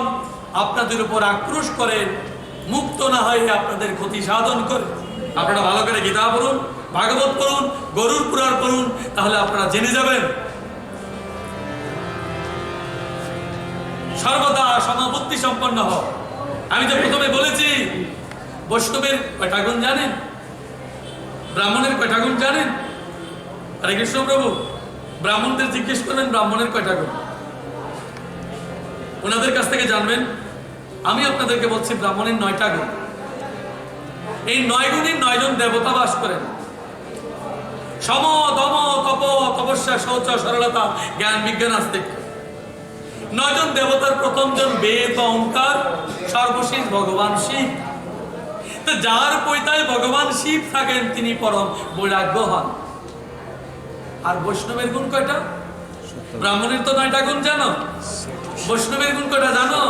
আপনাদের উপর আক্রোশ করেন, মুক্ত না হয়ে আপনাদের ক্ষতি সাধন করে। আপনারা ভালো করে গীতা পড়ুন, ভাগবত পড়ুন, গরুর পুরাণ পড়ুন, তাহলে আপনারা জেনে যাবেন। সর্বদা সমবুদ্ধি সম্পন্ন হোক। আমি তো প্রথমে বলেছি, বৈষ্ণবের কয়টা গুণ জানেন? ব্রাহ্মণের কয়টা গুণ জানেন? হরে কৃষ্ণ প্রভু, ব্রাহ্মণদের জিজ্ঞেস করবেন ব্রাহ্মণের কয়টা গুণ, ওনাদের কাছ থেকে জানবেন। আমি আপনাদেরকে বলছি ব্রাহ্মণের 9টা গুণ। এই 9 গুণে 9 জন দেবতা বাস করেন। সম, দম, তপ, তপস্যা, শৌচ, সরলতা, জ্ঞান, বিজ্ঞান, আস্তিক্য। 9 জন দেবতার প্রথম জন বেদ বা ওঙ্কার, সর্বশেষ ভগবান শিব। তো যার পৈতায় ভগবান শিব থাকেন তিনি পরম বৈরাগ্য হন। আর বৈষ্ণবের গুণ কয়টা? ব্রাহ্মণের তো 9টা গুণ জানো, বৈষ্ণবের গুণ কয়টা জানো?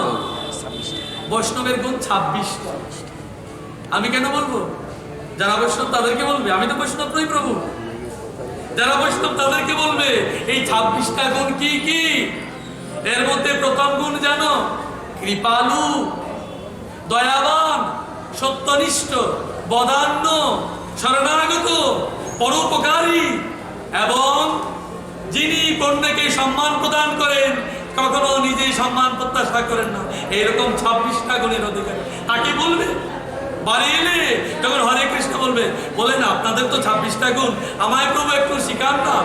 বৈষ্ণবের গুণ 26টা। আমি কেন বলবো? যারা বৈষ্ণব তাদেরকে বলবে, আমি তো বৈষ্ণব নই প্রভু। যারা বৈষ্ণব তাদেরকে বলবে এই 26টা গুণ কি কি। এর মধ্যে প্রথম গুণ জানো? কৃপালু, দয়াবান, সত্যনিষ্ঠ, বদান্য, শরণাগত, পরোপকারী, এবং যিনি কন্যাকে সম্মান প্রদান করেন, কখনো নিজে সম্মান প্রত্যাশা করেন না, এরকম 26টা গুণের অধিকারী। তাকে বলবে বাড়ি এলে যখন হরে কৃষ্ণ বলবে, বলেন আপনাদের তো 26টা গুণ, আমায় প্রভু একটু শিখান না,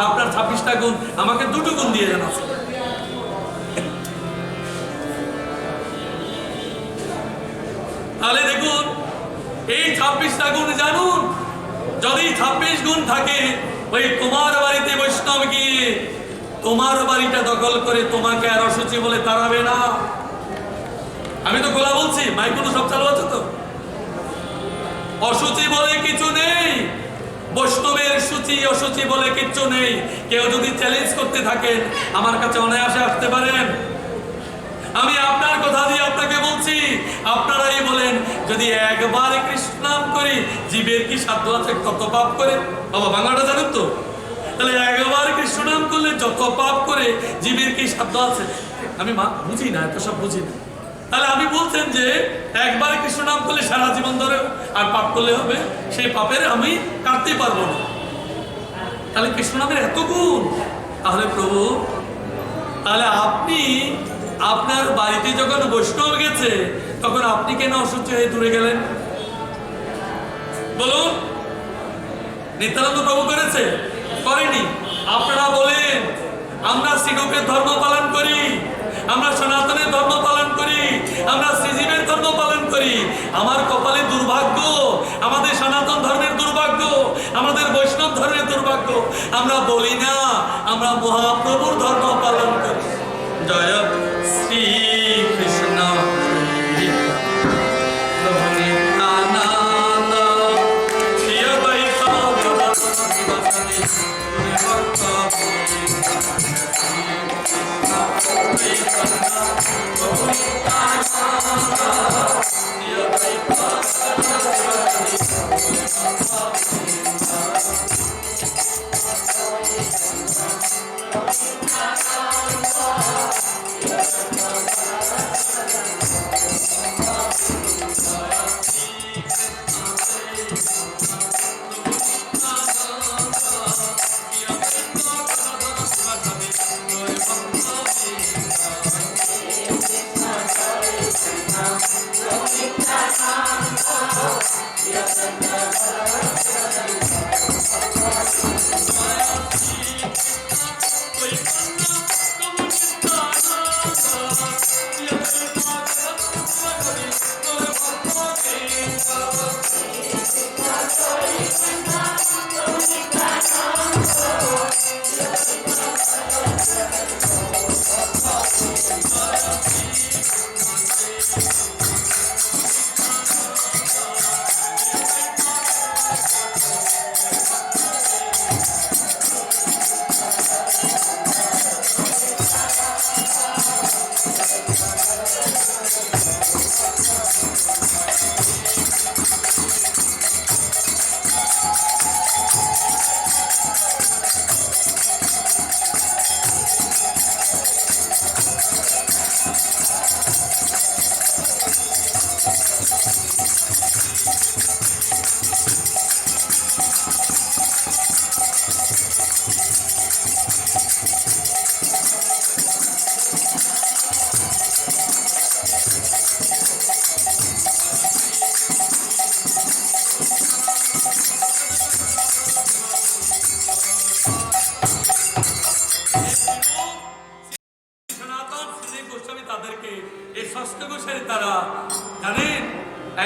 আপনার 26টা গুণ আমাকে 2টো গুণ দিয়ে দেন। 26টা গুণ জানুন। যদি 26 গুণ থাকে, ওই তোমার বাড়িতে বৈষ্ণব গিয়ে তোমার বাড়িটা দখল করে তোমাকে আর অসুচি বলে তাড়াবে না। আমি তো গোলা বলছি, মাইক্রো সব চালু আছে তো। অসুচি বলে কিছু নেই, বৈষ্ণবের সূচি অসুচি বলে কিচ্ছু নেই। কেউ যদি চ্যালেঞ্জ করতে থাকেন, আমার কাছে অনায়াসে আসতে পারেন। আমি আপনার কথা দিয়ে আপনাকে বলছি, আপনারাই বলেন, যদি একবার কৃষ্ণ নাম করি, জীবের কি সাধ্য আছে তত পাপ করে? বাবা বাংলাটা জানেন তো? তাহলে একবার কৃষ্ণ নাম করলে যত পাপ করে, জীবের কি সাধ্য আছে? আমি বুঝি না, এত সব বুঝি না। তাহলে আমি বলছেন যে একবার কৃষ্ণ নাম করলে সারা জীবন ধরে আর পাপ করলে হবে, সেই পাপের আমি কাটতে পারবো না। তাহলে কৃষ্ণ নামের এত গুণ। তাহলে প্রভু, তাহলে আপনি আপনার বাড়িতে যখন বৈষ্ণব গেছে, তখন আপনি কেন অসুস্থ হয়ে দূরে গেলেন? বলুন। নিত্যানন্দ প্রভু করেছে? করেনি। আপনারা বলেন আমরা শ্রীরূপের ধর্ম পালন করি, আমরা সনাতনের ধর্ম পালন করি, আমরা শ্রীজীবের ধর্ম পালন করি। আমার কপালে দুর্ভাগ্য, আমাদের সনাতন ধর্মের দুর্ভাগ্য, আমাদের বৈষ্ণব ধর্মের দুর্ভাগ্য। আমরা বলি না আমরা মহাপ্রভুর ধর্ম পালন করি। জয় শ্রী কৃষ্ণ।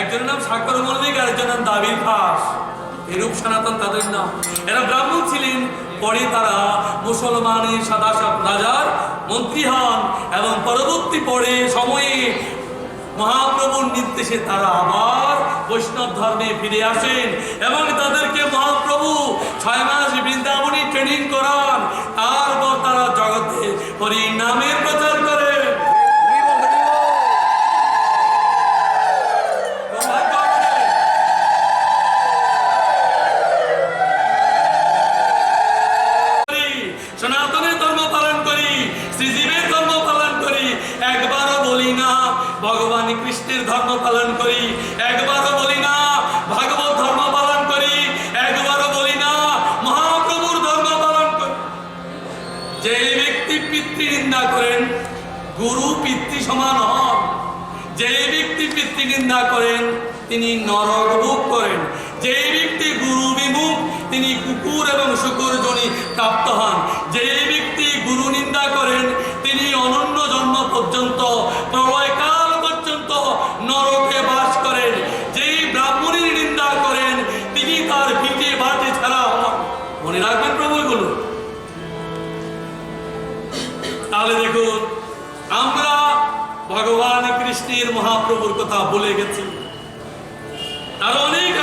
একজনের নাম সাগর মল্লিক, আরেকজনের নাম দাবির খাস। এরূপ সনাতন তাদের নাম। এরা ব্রাহ্মণ ছিলেন, পরে তারা মুসলমানের সাদাসাত রাজার মন্ত্রী হন এবং পরবর্তী পরে সময়ে মহাপ্রভুর নির্দেশে তারা আবার বৈষ্ণব ধর্মে ফিরে আসেন এবং তাদেরকে মহাপ্রভু 6 মাস বৃন্দাবনী ট্রেনিং করান। তারপর তারা জগতে হরি নামের প্রচার করে। সনাতনের ধর্ম পালন করি, শ্রীজীবের ধর্ম পালন করি। একবারও বলি না ভগবান কৃষ্ণের ধর্ম পালন করি, একবারও বলি না ভাগবত ধর্ম পালন করি, একবারও বলি না মহাপ্রভুর ধর্ম পালন করি। যে ব্যক্তি পিতৃ নিন্দা করেন, গুরু পিতৃ সমান হন। যে ব্যক্তি পিতৃ নিন্দা করেন, তিনি নরক ভোগ করেন। যে ব্যক্তি গুরু বিমুখ, তিনি কুকুর এবং শুকুর জনি প্রাপ্ত হন। যে ব্যক্তি গুরু নিন্দা করেন, তিনি অনন্য জন্ম পর্যন্ত, প্রলয়কাল পর্যন্ত নরকে বাস করেন। যেই ব্রাহ্মণের নিন্দা তাহলে দেখুন, আমরা ভগবান কৃষ্ণের মহাপ্রভুর কথা ভুলে গেছি। তারও অনেক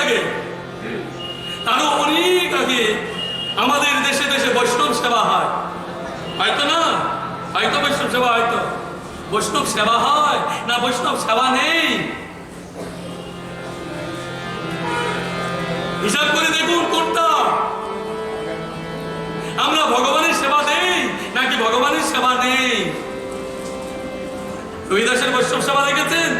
আগে আমাদের দেশে দেশে বৈষ্ণব সেবা হয়, হয়তো না, হয়তো বৈষ্ণব সেবা, হয়তো বৈষ্ণব সেবা হয় না, বৈষ্ণব সেবা নেই। হিসাব করে দেখুন কোনটা। আমরা ভগবানের সেবা দেই নাকি ভগবানের সেবা নেই? রবিদাসের বৈষ্ণব সেবা দেখেছেন?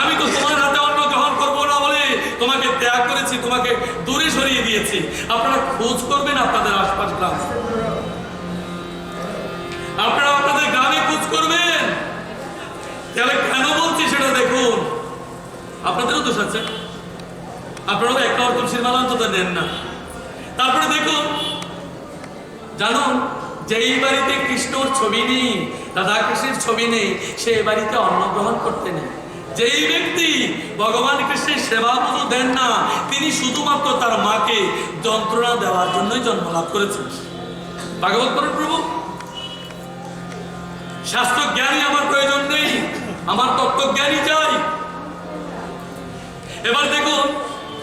আমি তো তোমার হাতে অন্ন গ্রহণ করবো না বলে তোমাকে ত্যাগ করেছি, তোমাকে দূরে সরিয়ে দিয়েছি। আপনারা খোঁজ করবেন আপনাদের আশপাশ গ্রাম, আপনারা আপনাদের গ্রামে খোঁজ করবেন। তাহলে কেন বলছি সেটা দেখুন। আপনাদেরও দোষ আছে, আপনারা একটা তুলসীর মালা অন্তত নেন না। তারপরে দেখুন, জানুন যেই বাড়িতে কৃষ্ণর ছবি নেই, রাধা কৃষ্ণের ছবি নেই, সেই বাড়িতে অন্ন গ্রহণ করতে নেই। যেই ব্যক্তি ভগবান কৃষ্ণের সেবা পুজো দেন না, তিনি শুধুমাত্র তার মাকে যন্ত্রণা দেওয়ার জন্যই জন্ম লাভ করেছেন। ভাগবত করেন প্রভু, শাস্ত্র জ্ঞানী আমার প্রয়োজন নেই, আমার তত্ত্বজ্ঞানী চাই। এবার দেখুন,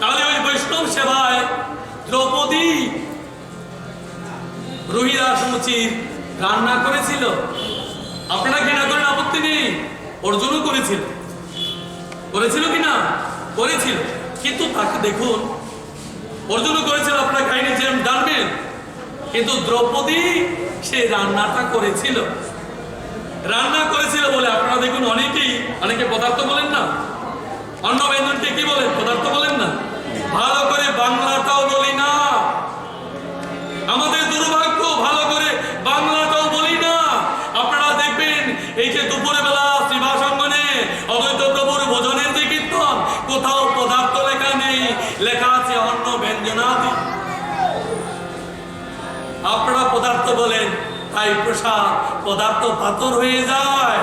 তাহলে ওই বৈষ্ণব সেবায় দ্রৌপদী রুহিদাস মুচির রান্না করেছিল। আপনারা ঘৃণা করেন, আপত্তি নেই। অর্জুনও করেছিল কিনা? করেছিল। কিন্তু তাকে দেখুন, অর্জুনও করেছিল, আপনারা কাহিনী জানবেন। কিন্তু দ্রৌপদী সে রান্নাটা করেছিল। রান্না করেছিল বলে আপনারা দেখুন, অনেকে পদার্থ বলেন না, অন্ন ব্যঞ্জনকে কি বলেন? পদার্থ বলেন না। ভালো করে বাংলাটাও বলি না, আমাদের দুর্ভাগ্য, ভালো করে বাংলাটাও বলি না। আপনারা দেখবেন, এই যে দুপুরে বেলা শ্রীবাস অঙ্গনে অদ্বৈত প্রভুর ভোজনের যে কীর্তন, কোথাও পদার্থ লেখা নেই, লেখা আছে অন্ন ব্যঞ্জনাদি। আপনারা পদার্থ বলেন, তাই প্রসাদ পদার্থ পাথর হয়ে যায়।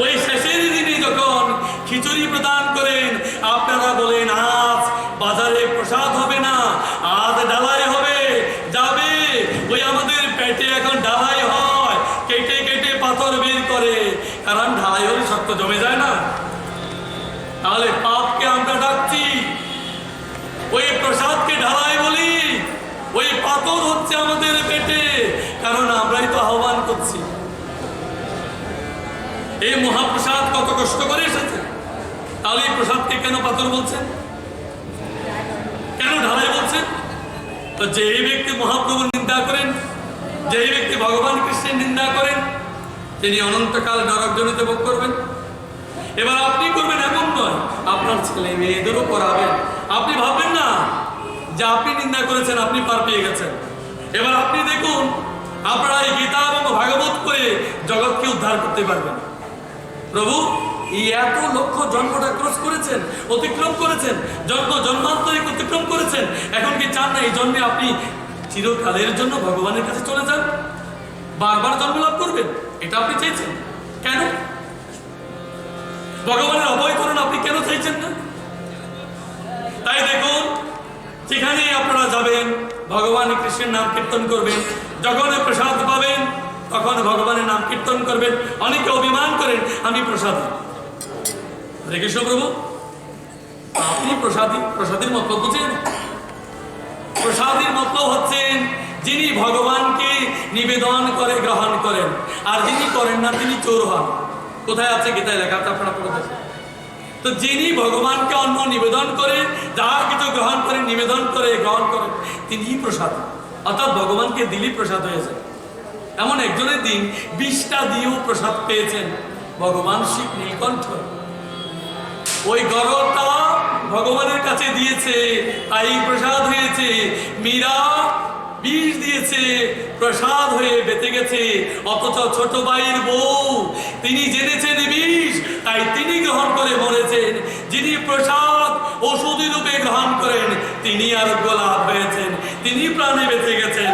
ওই শেষের দিনে যখন খিচুড়ি প্রদান করেন, আপনারা বলেন আজ বাজারে প্রসাদ হবে না, আজ ডালাই হবে, যাবে। ওই আমাদের পেটে এখন ডালাই হয়, কেটে কেটে পাথর বের করে, কারণ ঢালাই হলে শক্ত জমে যায় না। তাহলে পাপকে আমরা ডাকছি, ওই প্রসাদকে ঢালাই বলি, ওই পাথর হচ্ছে আমাদের পেটে, কারণ আমরাই তো আহ্বান করছি। এই মহাপ্রসাদ কত কষ্ট করে এসেছে, তাহলে এই প্রসাদকে কেন পাথর বলছেন, কেন ঢালাই বলছেন? তো যেই ব্যক্তি মহাপ্রভুর নিন্দা করেন, যেই ব্যক্তি ভগবান কৃষ্ণের নিন্দা করেন, তিনি অনন্তকাল নরকজনিতে ভোগ করবেন। এবার আপনি করবেন এমন নয়, আপনার ছেলে মেয়েদেরও করাবেন। আপনি ভাববেন না যে আপনি নিন্দা করেছেন, আপনি পার পেয়ে গেছেন। এবার আপনি দেখুন, আপনারা এই গীতা এবং ভাগবত করে জগৎকে উদ্ধার করতে পারবেন। প্রভু এই এত লক্ষ জন্মটা ক্রস করেছেন, অতিক্রম করেছেন, জন্মান্তরিক অতিক্রম করেছেন, এখন কি চান না এই জন্মে আপনি চিরকালের জন্য ভগবানের কাছে চলে যান, বারবার জন্ম লাভ করবেন? এটা আপনি চাইছেন কেন? ভগবানের অভয়করণ আপনি কেন চাইছেন না? তাই দেখুন, যেখানে আপনারা যাবেন ভগবান কৃষ্ণের নাম কীর্তন করবেন, যখন প্রসাদ পাবেন তখন ভগবানের নাম কীর্তন করবেন। অনেকে অভিমান করেন আমি প্রসাদী। হরে কৃষ্ণ প্রভু, আপনি প্রসাদীর মতলব বুঝেন? প্রসাদীর মতলব হচ্ছেন যিনি ভগবানকে নিবেদন করে গ্রহণ করেন, আর যিনি করেন না তিনি চোর হন। কোথায় আছে? গীতায় লেখা আছে, আপনারা পড়ে দেখেন। তো যিনি ভগবানকে অন্ন নিবেদন করে, যা কিছু গ্রহণ করেন, নিবেদন করে গ্রহণ করেন, তিনি প্রসাদ, অর্থাৎ ভগবানকে দিলেই প্রসাদ হয়ে যায়। এমন একজনের দিন 20টা দিয়েও প্রসাদ পেয়েছেন ভগবান শিব নীলকণ্ঠ। ওই গরলটা ভগবানের কাছে দিয়েছে, তাই প্রসাদ হয়েছে। মীরা বিষ দিয়েছে, প্রসাদ হয়ে বেঁচে গেছে। অথচ ছোট ভাইয়ের বউ, তিনি জেনেছেন বিষ, তাই তিনি গ্রহণ করে মরেছেন। যিনি প্রসাদ ওষুধি রূপে গ্রহণ করেন, তিনি আরোগ্য লাভ হয়েছেন, তিনি প্রাণে বেঁচে গেছেন।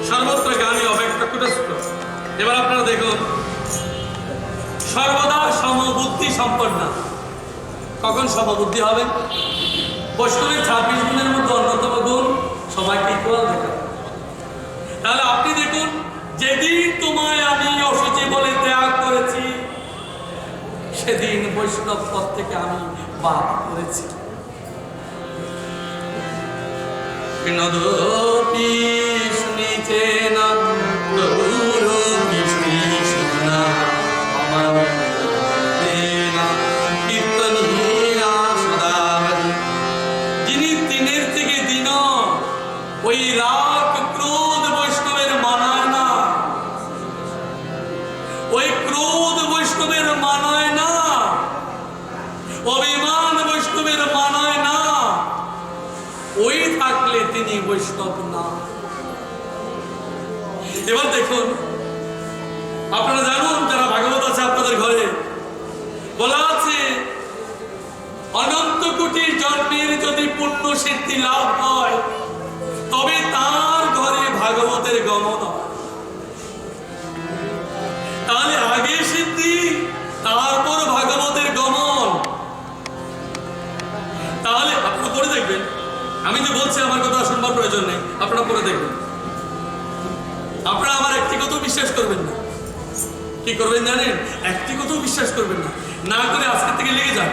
সর্বত্র গানে অপেক্ষাকৃত। এবার আপনারা দেখুন, সর্বদা সমবুদ্ধি সম্পন্ন। কখন সমবুদ্ধি হবে? বৈষ্ণবের 26 গুণের মধ্যে অন্যতম গুণ সবাইকে ইকুয়াল দেখা। তাহলে আপনি দেখুন, যেদিন তোমায় আমি অসুচি বলে ত্যাগ করেছি, সেদিন বৈষ্ণব পথ থেকে আমি বাদ করেছি। নদপি শুনিছে না তরুরপি শুনিছে না আমাদেনা কীর্তনীয়া সদা। যিনি দিনের থেকে দিন ওই রাগ ক্রোধ বৈষ্ণবের মানায় না, ওই ক্রোধ বৈষ্ণবের মানায় না, অভিমান বৈষ্ণবের মানায় না, ওই থাকলে তিনি বৈষ্ণব না। এবার দেখুন, আপনারা জানুন, যারা ভাগবত আছে আপনাদের ঘরে, বলা আছে অনন্ত কোটি জন্মের যদি পুণ্য সিদ্ধি লাভ হয়, তবে তার ঘরে ভাগবতের গমন হয়। তাহলে আগে সিদ্ধি, তারপর ভাগবতের গমন। তাহলে আপনারা পড়ে দেখবেন, আমি যে বলছি আমার কথা শুনবার প্রয়োজন নেই, আপনারা পড়ে দেখবেন। আপনারা আমার একটি কথাও বিশ্বাস করবেন না। কি করবেন জানেন? একটি কথাও বিশ্বাস করবেন না। না করে আজকে থেকে লেগে যান,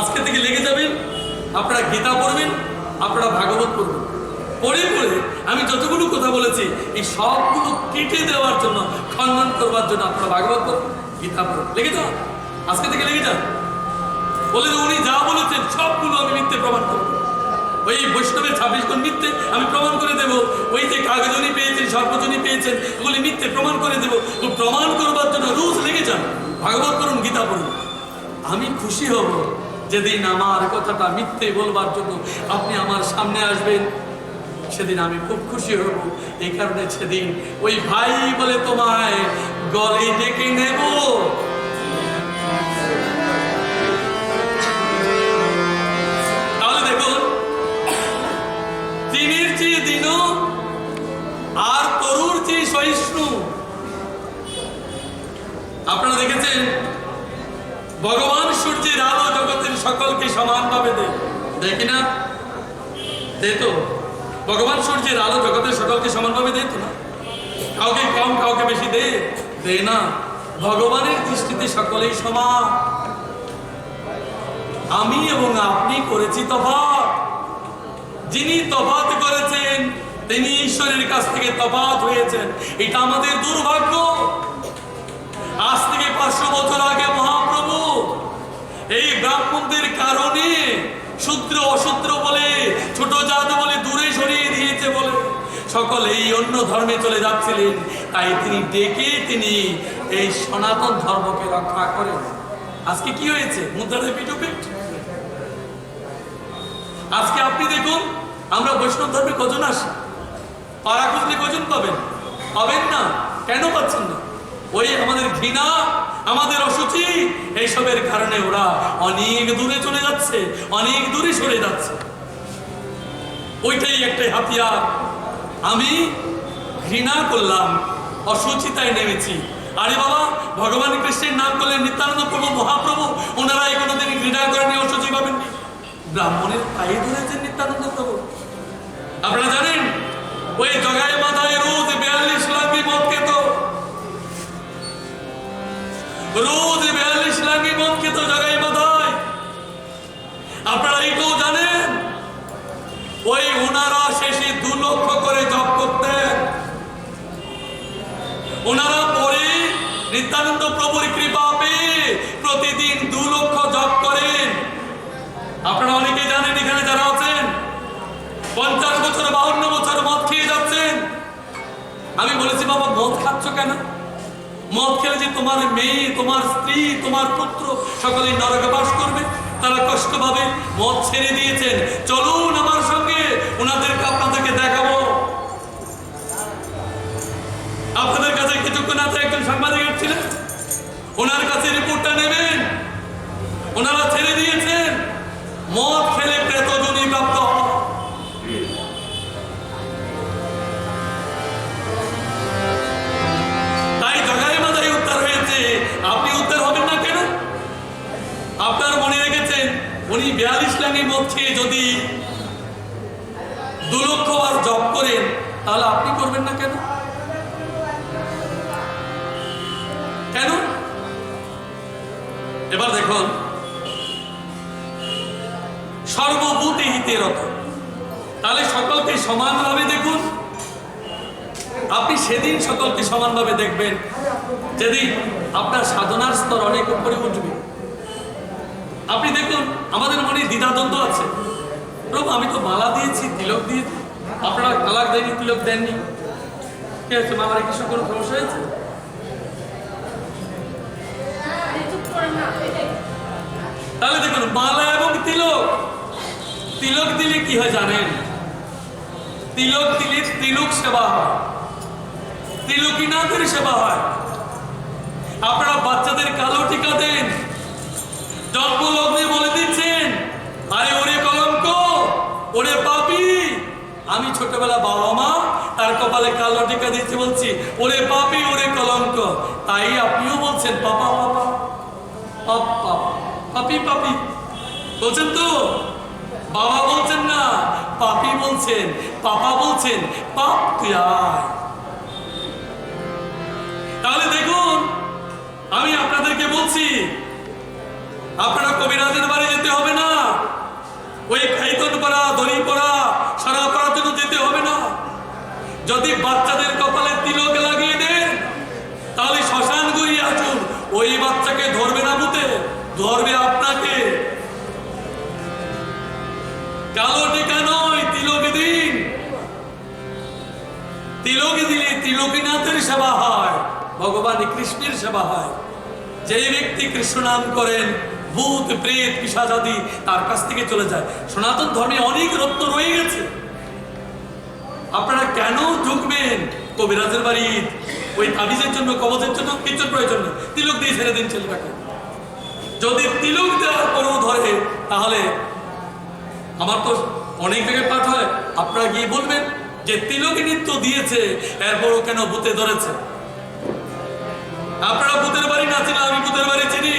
আজকে থেকে লেগে যাবেন। আপনারা গীতা পড়বেন, আপনারা ভাগবত পড়বেন। পড়ে পড়ে আমি যতগুলো কথা বলেছি, এই সবগুলো কেটে দেওয়ার জন্য, খণ্ডন করবার জন্য আপনারা ভাগবত পড়বেন, গীতা পড়বেন। লেগে যান, আজকে থেকে লেগে যান। বলে উনি যা বলেছেন সবগুলো আমি মিথ্যে প্রমাণ করব। ওই বৈষ্ণবের 26 গুণ মিথ্যে আমি প্রমাণ করে দেব। ওই যে কাগজনী পেয়েছেন, সর্বজনী পেয়েছেন, ওগুলি মিথ্যে প্রমাণ করে দেব। প্রমাণ করবার জন্য রোজ লেগে যান, ভাগবত পড়ুন, গীতা পড়ুন। আমি খুশি হব যেদিন আমার কথাটা মিথ্যে বলবার জন্য আপনি আমার সামনে আসবেন, সেদিন আমি খুব খুশি হব। এই কারণে সেদিন ওই ভাই বলে তোমায় গলে ডেকে নেব। দিনের চেয়ে দিন আর তরুর চেয়ে সহিষ্ণু। আপনারা দেখেছেন, ভগবান সূর্যের আলো জগতের সকলকে সমানভাবে দেয়, দেখি না? দেয় তো? ভগবান সূর্যের আলো জগতের সকলকে সমানভাবে দেয় তো না? কাউকে কম, কাউকে বেশি দেয় না। ভগবানের দৃষ্টিতে সকলেই সমান। আমি এবং আপনি করেছি তফাৎ। যিনি তফাৎ করেছেন তিনি ঈশ্বরের কাছ থেকে তফাৎ হয়েছেন। এটা আমাদের দুর্ভাগ্য। আজ থেকে 500 বছর আগে মহাপ্রভু এই ব্রাহ্মণদের কারণে শূদ্র অশূদ্র বলে, ছোট জাত বলে দূরে সরিয়ে দিয়েছে বলে সকলেই অন্য ধর্মে চলে যাচ্ছিলেন। তাই তিনি ডেকে তিনি এই সনাতন ধর্মকে রক্ষা করেন। আজকে কি হয়েছে? মুদ্রাতে পিঠোপিঠ। আজকে আপনি দেখুন, আমরা বৈষ্ণব ধর্মে কজন আসি? পাড়া খুঁজলে কজন পাবেন? পাবেন না। কেন পাচ্ছেন না? ওই আমাদের ঘৃণা, আমাদের অসুচি, এইসবের কারণে ওরা অনেক দূরে চলে যাচ্ছে, অনেক দূরে সরে যাচ্ছে। ওইটাই একটাই হাতিয়ার। আমি ঘৃণা করলাম, অসুচিতায় নেমেছি। আরে বাবা, ভগবান কৃষ্ণের নাম করলেন, নিত্যানন্দ প্রভু, মহাপ্রভু, ওনারাই কোনোদিন ঘৃণা করেনি, অসুচি পাবেননি। ব্রাহ্মণের পায়ে ধরেছেন নিত্যানন্দ প্রভু। আপনারা জানেন, ওই জগায় মাথায় রোজ 42 লাখি মদ খেত, রোজ 42 লাখি মদ খেত জগায় মাথায়। আপনারা এইটাও জানেন, ওই ওনারা শেষে 2 লক্ষ করে জপ করতেন। ওনারা পরে নিত্যানন্দ প্রভুর কৃপা পেয়ে প্রতিদিন 2 লক্ষ জপ করেন। আপনারা অনেকে জানেন, এখানে যারা আছেন 50 বছর 52 বছর মদ খেয়ে যাচ্ছেন। আমি বলেছি, বাবা মদ খাচ্ছ কেন? মদ খেলে যে তোমার মেয়ে, তোমার স্ত্রী, তোমার পুত্র সকলেই নরকে বাস করবে। তারা কষ্ট পাবে, মদ ছেড়ে দিয়েছেন। চলুন আমার সঙ্গে, ওনাদেরকে আপনাদেরকে দেখাবো। আপনাদের কাছে কিছুক্ষণ আছে একজন সাংবাদিক ছিলেন, ওনার কাছে রিপোর্টটা নেবেন। ওনারা ছেড়ে দিয়েছেন, মদ খেলে প্রেতজনী প্রাপ্ত হয়। তাই জগায় মাথায় উদ্ধার হয়েছে, আপনি উদ্ধার হবেন না কেন? আপনার মনে রেখেছেন উনি 42 লাখে মদ খেয়ে যদি 2 লক্ষ বার জপ করেন, তাহলে আপনি করবেন না কেন? কেন? এবার দেখুন, সর্বভূতে হিতে রত, তাহলে সকলকে সমানভাবে দেখুন। আপনি সেদিন সকলকে সমানভাবে দেখবেন যেদিন আপনার সাধনার স্তর অনেক উপরে উঠবে। আপনি দেখুন, আমাদের মনে দ্বিধাদ্বন্দ্ব আছে, প্রভু আমি তো মালা দিয়েছি, তিলক দিয়েছি, আপনারা তালাক দেননি, তিলক দেননি, কি হয়েছে? মামার কিছু কোনো সমস্যা হয়েছে? তাহলে দেখুন, মালা এবং তিলক, তিলক দিলে কি হয় জানেন? তিলক দিলে তিলক সেবা হয়, তিলকীনাথের সেবা হয়। আপনারা বাচ্চাদের কালো টিকা দেন, জন্মলগ্নে বলে দিচ্ছেন, আরে ওরে কলঙ্ক, ওরে পাপী। আমি ছোটবেলা বাবা মা তার কপালে কালো টিকা দিচ্ছি, বলছি ওরে পাপী, ওরে কলঙ্ক। তাই আপনিও বলছেন পাপা পাপা, পাপা পাপি পাপি বলছেন তো? বাবা বলছেন না, পাপি বলছেন, পাপা বলছেন, পাপ তুই আয়। তাহলে দেখুন, আমি আপনাদেরকে বলছি, আপনারা কবিরাজের বাড়ি যেতে হবে না, ওই খাইতন পড়া, দড়ি পড়া, সারা পড়ার জন্য যেতে হবে না। যদি বাচ্চাদের কপালে তিলক লাগিয়ে দেন, তাহলে শ্মশান গড়িয়ে আসুন, ওই বাচ্চাকে ধরবে না ভূতে, ধরবে আপনাকে। কালো টিকা নয়, তিলক দিন। তিলক দিলে তিলকীনাথের সেবা হয়, ভগবান কৃষ্ণের সেবা হয়। যে ব্যক্তি কৃষ্ণ নাম করেন, ভূত প্রেত পিশাচ আদি তার কাছ থেকে চলে যায়। সনাতন ধর্মে অনেক রত্ন রয়ে গেছে, আপনারা কেন ঢুকবেন কবিরাজের বাড়ি? ওই তাবিজের জন্য, কবজের জন্য, কিছুর প্রয়োজন নেই, তিলক দিয়ে ছেড়ে দিন ছেলেটাকে। যদি তিলক দেওয়ার পরেও ধরে, তাহলে আমার তো অনেক জায়গায় পাঠ হয়, আপনারা গিয়ে বলবেন যে তিলকে নৃত্য দিয়েছে, এরপরও কেন ভূতে ধরেছে। আপনারা ভূতের বাড়ি না চিনে, আমি ভূতের বাড়ি চিনি।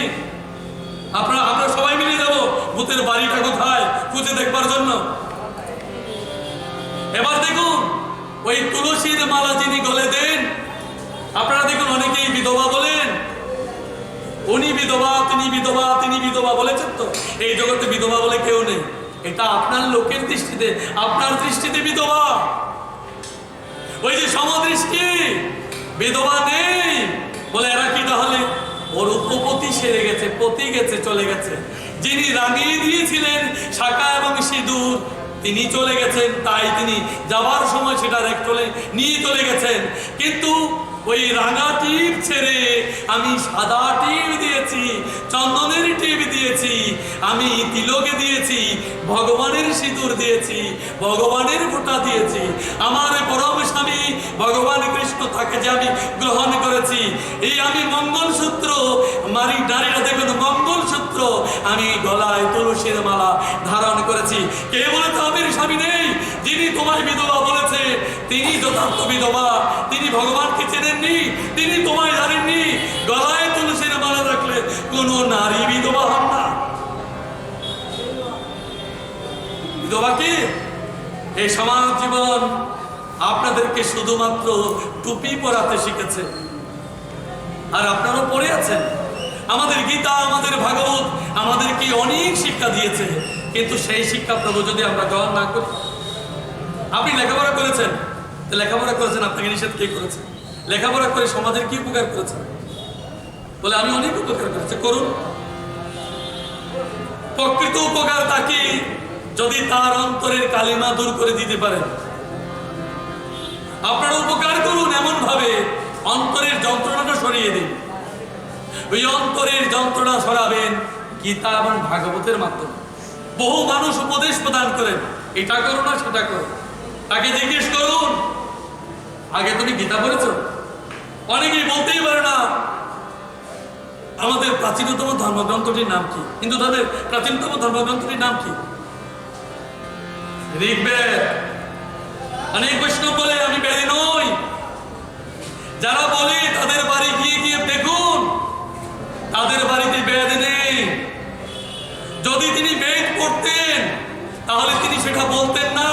আমরা সবাই মিলে যাব ভূতের বাড়িটা কোথায় খুঁজে দেখবার জন্য। এবার দেখুন, ওই তুলসীর মালা যিনি গলে দেন, আপনারা দেখুন অনেকেই বিধবা বলেন, উনি বিধবা, তিনি বিধবা, তিনি বিধবা বলেছেন তো? এই জগতে বিধবা বলে কেউ নেই, এটা আপনার লোকের দৃষ্টিতে, আপনার দৃষ্টিতে বিধবা। ওই যে সমদৃষ্টি, বিধবা নেই বলে এরা কি? তাহলে ওর উপপতি সেরে গেছে, পতি গেছে, চলে গেছে। যিনি রাঙিয়ে দিয়েছিলেন শাখা এবং সিঁদুর, তিনি চলে গেছেন, তাই তিনি যাওয়ার সময় সেটা নিয়ে চলে গেছেন। কিন্তু ওই রাঙা টিপ ছেড়ে আমি সাদা টিপ দিয়েছি, চন্দনের টিপ দিয়েছি, আমি তিলকে দিয়েছি, ভগবানের সিঁদুর দিয়েছি, ভগবানের ফোঁটা দিয়েছি। আমার পরম স্বামী ভগবান কৃষ্ণ, তাকে যে আমি গ্রহণ করেছি। এই আমি মঙ্গলসূত্র, নারীরা দেখুন মঙ্গলসূত্র, আমি গলায় তুলসীর মালা ধারণ করেছি। কে বলে তাদের স্বামী নেই? যিনি তোমায় বিধবা বলেছে, তিনি যথার্থ বিধবা। তিনি ভগবানকে চেনেননি, তিনি তোমায় জানেননি। গলায় তুলসীর মালা রাখলে কোনো নারী বিধবা হন না। বিধবা কি? এই সমাজ জীবন আপনাদেরকে শুধুমাত্র টুপি পরাতে শিখেছে, আর আপনারাও পড়ে আছেন। আমাদের গীতা, আমাদের ভাগবত আমাদেরকে অনেক শিক্ষা দিয়েছে, কিন্তু সেই শিক্ষা প্রভু যদি আমরা গ্রহণ না করি। আপনি লেখাপড়া করেছেন, লেখাপড়া করেছেন, আপনাকে নিষেধ কে করেছে? লেখাপড়া করে সমাজের কি উপকার করেছেন? বলে আমি অনেক উপকার করেছি, করুন। প্রকৃত উপকার তাকে যদি তার অন্তরের কালিমা দূর করে দিতে পারেন। আপনারা উপকার করুন এমন ভাবে অন্তরের যন্ত্রণাটা সরিয়ে দিন। ওই অন্তরের যন্ত্রণা সরাবেন, গীতা এবং ভাগবতের মাধ্যমে। বহু মানুষ উপদেশ প্রদান করেন, এটা করো না সেটা করো। তাকে জিজ্ঞেস করুন, আগে তুমি গীতা পড়েছো? অনেকেই বলতেই পারে না আমাদের প্রাচীনতম ধর্মগ্রন্থটির নাম কি, হিন্দু ধর্মের প্রাচীনতম ধর্মগ্রন্থটির নাম কি? ঋগ্বেদ। অনেক বৈষ্ণব বলে আমি বেদী নই। যারা বলে তাদের বাড়ি গিয়ে গিয়ে দেখুন, তাদের বাড়িতে বেদ নেই। যদি তিনি বেদ পড়তেন তাহলে তিনি সেটা বলতেন না।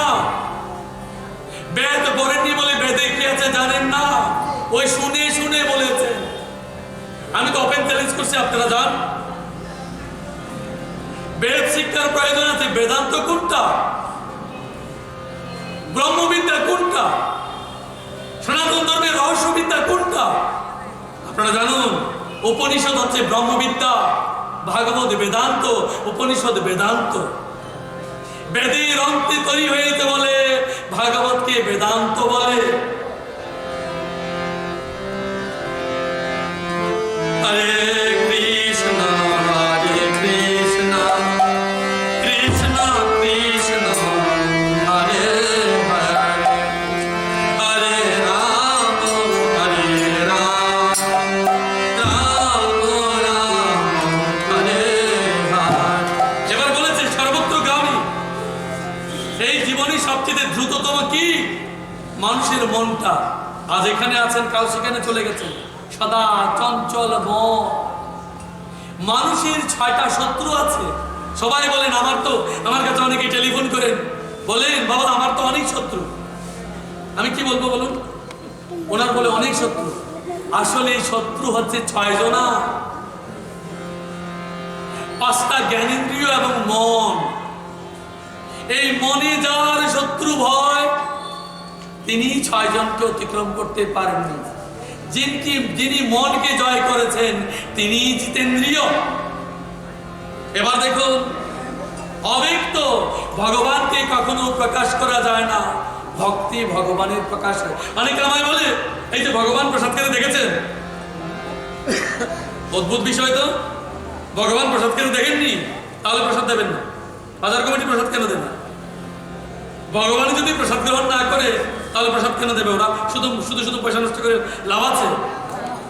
বেদ পড়েননি বলে বেদে কি আছে জানেন না, ওই শুনে শুনে বলেছেন। আমি তো ওপেন চ্যালেঞ্জ করছি, আপনারা যান। বেদ শিক্ষার প্রয়োজন আছে। বেদান্ত কোনটা? ব্রহ্মবিদ্যা কোনটা? সনাতন ধর্মের রহস্যবিদ্যা কোনটা? আপনারা জানুন, উপনিষদ হচ্ছে ব্রহ্মবিদ্যা, ভাগবত বেদান্ত, উপনিষদ বেদান্ত। বেদের অন্তে তৈরি হয়েছে বলে ভাগবতকে বেদান্ত বলে। হরে কৃষ্ণ হরে কৃষ্ণ কৃষ্ণ কৃষ্ণ হরে হরে, হরে রাম রাম রাম হরে হরে। এবার বলেছে সর্বত্রগামী। এই জীবনে সবচেয়ে দ্রুততম কি? মানুষের মনটা। আজ এখানে আছেন, কাল সেখানে চলে গেছেন, সদা চঞ্চল মন। মানুষের 6টা শত্রু আছে। সবাই বলেন আমার কাছে অনেকে টেলিফোন করেন, বলেন বাবা আমার তো অনেক শত্রু। আমি কি বলবো বলুন? ওনার বলে অনেক শত্রু। আসলে শত্রু হচ্ছে 6 জনা। 5টা জ্ঞানেন্দ্রিয় এবং মন। এই মনে যার শত্রু ভয়, তিনি 6 জনকে অতিক্রম করতে পারেননি। যিনি মনকে জয় করেছেন তিনি জিতেন্দ্রিয়। এবার দেখুন, অব্যক্ত ভগবানকে কখনো প্রকাশ করা যায় না, ভক্তি ভগবানের প্রকাশ হয়। অনেকে আমায় বলে এই যে ভগবান প্রসাদ খেতে দেখেছেন, অদ্ভুত বিষয় তো। ভগবান প্রসাদ খেতে দেখেননি তাহলে প্রসাদ দেবেন না। বাজার কমিটি প্রসাদ কেন দেবে? ভগবান যদি প্রসাদ গ্রহণ না করে তাহলে প্রসাদ কেন দেবে? ওরা শুধু শুধু শুধু পয়সা নষ্ট করে লাভ আছে?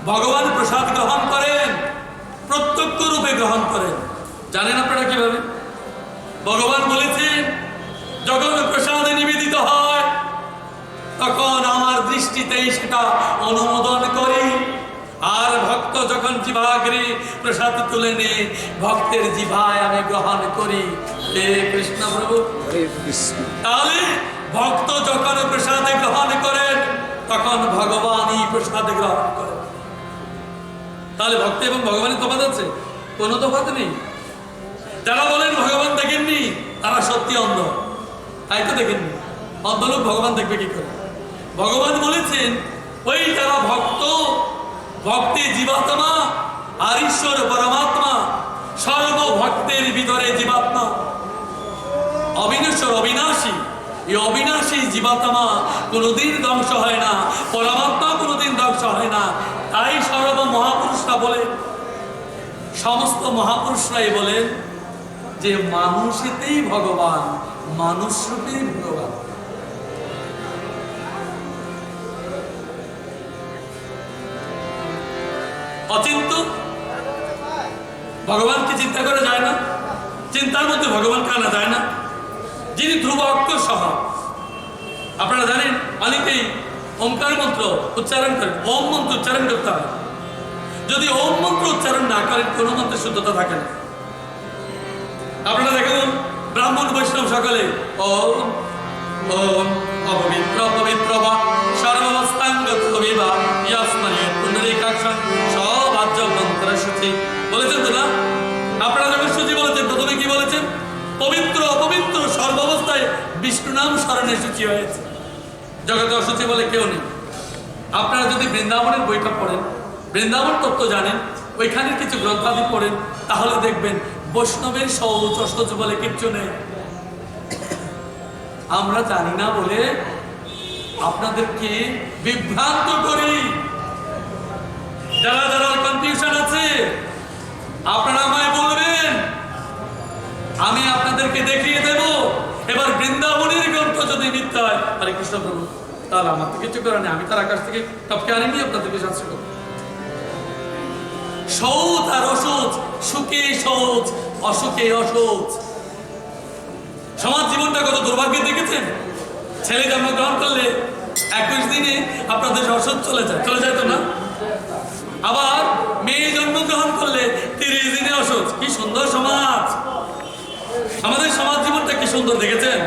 ভগবান প্রসাদ গ্রহণ করেন, প্রত্যক্ষ রূপে গ্রহণ করেন। জানেন আপনারা কিভাবে? ভগবান বলেছেন যখন প্রসাদে নিবেদিত হয় তখন আমার দৃষ্টিতেই সেটা অনুমোদন করি। আর ভক্ত যখন জিভাগ্রে প্রসাদ তুলে নিয়ে ভক্তের জিভায় আমি গ্রহণ করি। হে কৃষ্ণ প্রভু। তাহলে ভক্ত যখন প্রসাদে গ্রহণ করেন তখন ভগবানই প্রসাদে গ্রহণ করেন। তাহলে ভক্তি এবং ভগবানের তফাৎ আছে? কোনো তফাৎ নেই। যারা বলেন ভগবান দেখেননি তারা সত্যি অন্ধ। তাই তো দেখেননি। অন্ধ লোক ভগবান দেখবে কি করে? ভগবান বলেছেন ওই যারা ভক্ত, ভক্তি জীবাত্মা আর ঈশ্বর পরমাত্মা, সর্বভক্তের ভিতরে জীবাত্মা অবিনশ্বর অবিনাশী। এই অবিনাশী জীবাত্মা কোনোদিন ধ্বংস হয় না, পরমাত্মা কোনোদিন ধ্বংস হয় না। তাই সর্ব মহাপুরুষরা বলেন, সমস্ত মহাপুরুষরাই বলেন যে মানুষেতেই ভগবান, মানুষ রূপেই ভগবান। অচিন্ত ভগবানকে চিন্তা করা যায় না, চিন্তার মধ্যে ভগবানকে আনা যায় না। যিনি ধ্রুব অক্ষর সহ, আপনারা জানেন অনেকেই ওমকার মন্ত্র উচ্চারণ করেন, ওম মন্ত্র উচ্চারণ করতে হয়। যদি ওম মন্ত্র উচ্চারণ না করেন কোনো মন্ত্রের শুদ্ধতা থাকে না। আপনারা দেখুন ব্রাহ্মণ বৈষ্ণব সকলে ওম ওম অপবিত্র পবিত্র বা সর্বাবস্থাঙ্গত বিবা ইয়াসমানে পুণ্ডরীকাক্ষং সবাজ্য মন্ত্র সূচি বলেছেন তো না? আপনারা যখন সূচি বলেছেন প্রথমে কি বলেছেন? পবিত্র অপবিত্র সর্বাবস্থায় বিষ্ণু নাম স্মরণে সূচি হয়েছে। জগতে অসুচি বলে কেউ নেই। আপনারা যদি বৃন্দাবনের বইটা পড়েন, বৃন্দাবন তত্ত্ব জানেন, ওইখানের কিছু গ্রন্থাদি পড়েন, তাহলে দেখবেন বৈষ্ণবের শৌচ অসৌচ বলে কিচ্ছু নেই। আমরা জানি না বলে আপনাদেরকে বিভ্রান্ত করি। যারা যারা কনফিউশন আছে আপনারা আমায় বলবেন। আমি আপনাদেরকে দেখিয়ে দেব। এবার বৃন্দাবনের গ্রন্থ যদি মিথ্যা হয়, হরে কৃষ্ণ প্রভু, তাহলে আমার তো কিছু করার নেই। আমি তার আকাশ থেকে টপকে আনিনি আপনাদেরকে শাস্ত্র করব। সৌচ আর অসৌচ, সুখে সৌচ, অসুখে অসৌচ। সমাজ জীবনটা কত দুর্ভাগ্যে দেখেছেন? ছেলে জন্মগ্রহণ করলে 21 দিনে আপনাদের অসৌচ চলে যায় তো না? আবার মেয়ে জন্মগ্রহণ করলে 30 দিনে অসৌচ। কি সুন্দর সমাজ! আমাদের সমাজ জীবনটা কি সুন্দর দেখেছেন?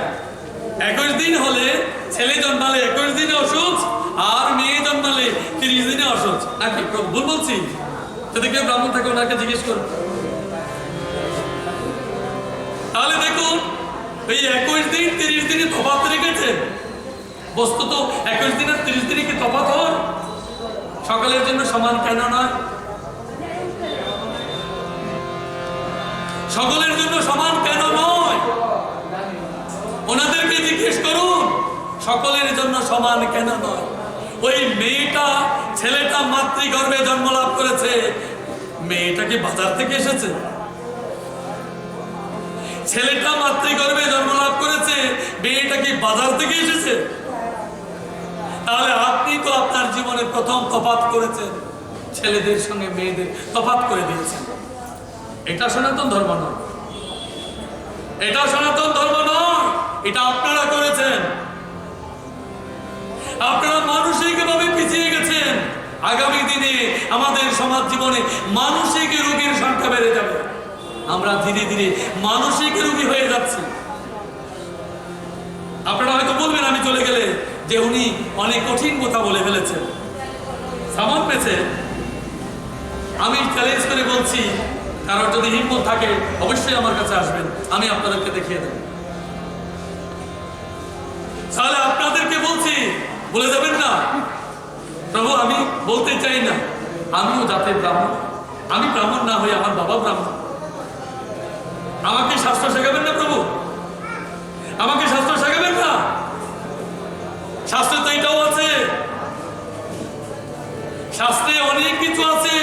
21 দিন হলে ছেলে জন্মালে 21 দিনে অসৌচ, আর মেয়ে জন্মালে 30 দিনে অসৌচ। নাকি ভুল বলছি? যদি কেউ ব্রাহ্মণ থাকে ওনাকে জিজ্ঞেস করুন। তাহলে দেখুন, এই 21 দিন 30 দিনে তফাৎ রেখেছেন। বস্তুত 21 দিন আর 30 দিনে কি তফাৎ হয়? সকলের জন্য সমান কেন নয়? সকলের জন্য সমান কেন নয়? ওনাদেরকে জিজ্ঞেস করুন, সকলের জন্য সমান কেন নয়? ওই মেয়েটা, ছেলেটা মাতৃগর্ভে জন্ম লাভ করেছে, মেয়েটা কি বাজার থেকে এসেছে? ছেলেটা মাতৃগর্ভে জন্ম লাভ করেছে, মেয়েটা কি বাজার থেকে এসেছে? তাহলে আপনি তো আপনার জীবনে প্রথম তফাৎ করেছেন, ছেলেদের সঙ্গে মেয়েদের তফাৎ করে দিয়েছেন। এটা সনাতন ধর্ম নয়, এটা সনাতন ধর্ম নয়, এটা আপনারা করেছেন। আপনারা মানসিকভাবে পিছিয়ে গেছেন। আগামী দিনে আমাদের সমাজ জীবনে মানসিক রোগীর সংখ্যা বেড়ে যাবে। আমরা ধীরে ধীরে মানসিক রোগী হয়ে যাচ্ছি। আপনারা হয়তো বলবেন আমি চলে গেলে যে উনি অনেক কঠিন কথা বলে ফেলেছেন, সামান পেয়েছে। আমি চ্যালেঞ্জ করে বলছি, কারণ যদি হিম্মত থাকে অবশ্যই আমার কাছে আসবেন, আমি আপনাদেরকে দেখিয়ে দেব। তাহলে আপনাদেরকে বলছি, বলে যাবেন না প্রভু আমি বলতে চাই না, আমিও জাতের ব্রাহ্মণ, আমি ব্রাহ্মণ না হয়ে আমার বাবা ব্রাহ্মণ। আমাকে শাস্ত্র শেখাবেন না প্রভু? আমাকে শাস্ত্র শেখাবেন না? শাস্ত্রে তো এটাও আছে, শাস্ত্রে অনেক কিছু আছে।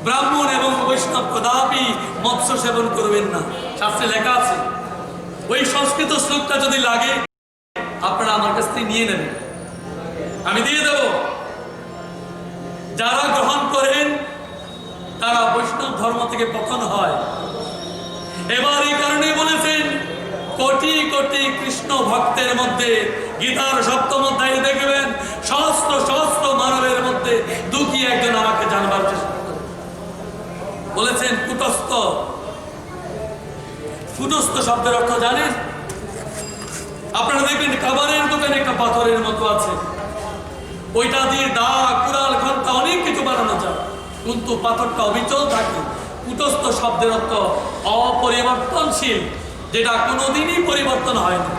ব্রাহ্মণ এবং বৈষ্ণব কদাপি মৎস্য সেবন করবেন না, শাস্ত্রে লেখা আছে। ওই সংস্কৃত শ্লোকটা যদি লাগে আপনারা আমার কাছ থেকে নিয়ে নেবেন, আমি দিয়ে দেব। যারা গ্রহণ করেন তারা বৈষ্ণব ধর্ম থেকে পতন হয়। এবার এই কারণে বলেছেন, কোটি কোটি কৃষ্ণ ভক্তের মধ্যে গীতার 7ম অধ্যায়ে দেখবেন সহস্র সহস্র মানবের মধ্যে দুঃখী একজন আমাকে জানবার চেষ্টা করে। বলেছেন কুটস্থ। কুটস্থ শব্দের অর্থ জানেন? আপনারা দেখবেন খাবারের দোকানে একটা পাথরের মতো আছে, ওইটা দিয়ে দা, কুড়াল, ঘন্টা অনেক কিছু বানানো যায়, কিন্তু পাথরটা অবিচল থাকে। কুটস্থ শব্দের অর্থ অপরিবর্তনশীল, যেটা কোনোদিনই পরিবর্তন হয় না।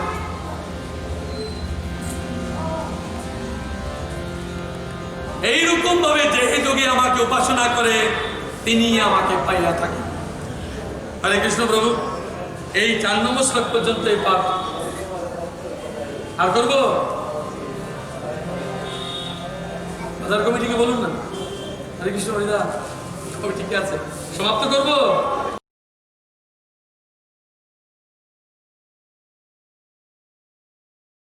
এইরকম ভাবে যে যোগী আমাকে উপাসনা করে তিনি আমাকে পাইয়া থাকেন। হরে কৃষ্ণ প্রভু, এই 4 নম্বর শ্লোক পর্যন্ত এই পাঠ আর করবো? বাজার কমিটিকে বলুন না। হরে কৃষ্ণ হরিদা, ঠিক আছে, সমাপ্ত করবো।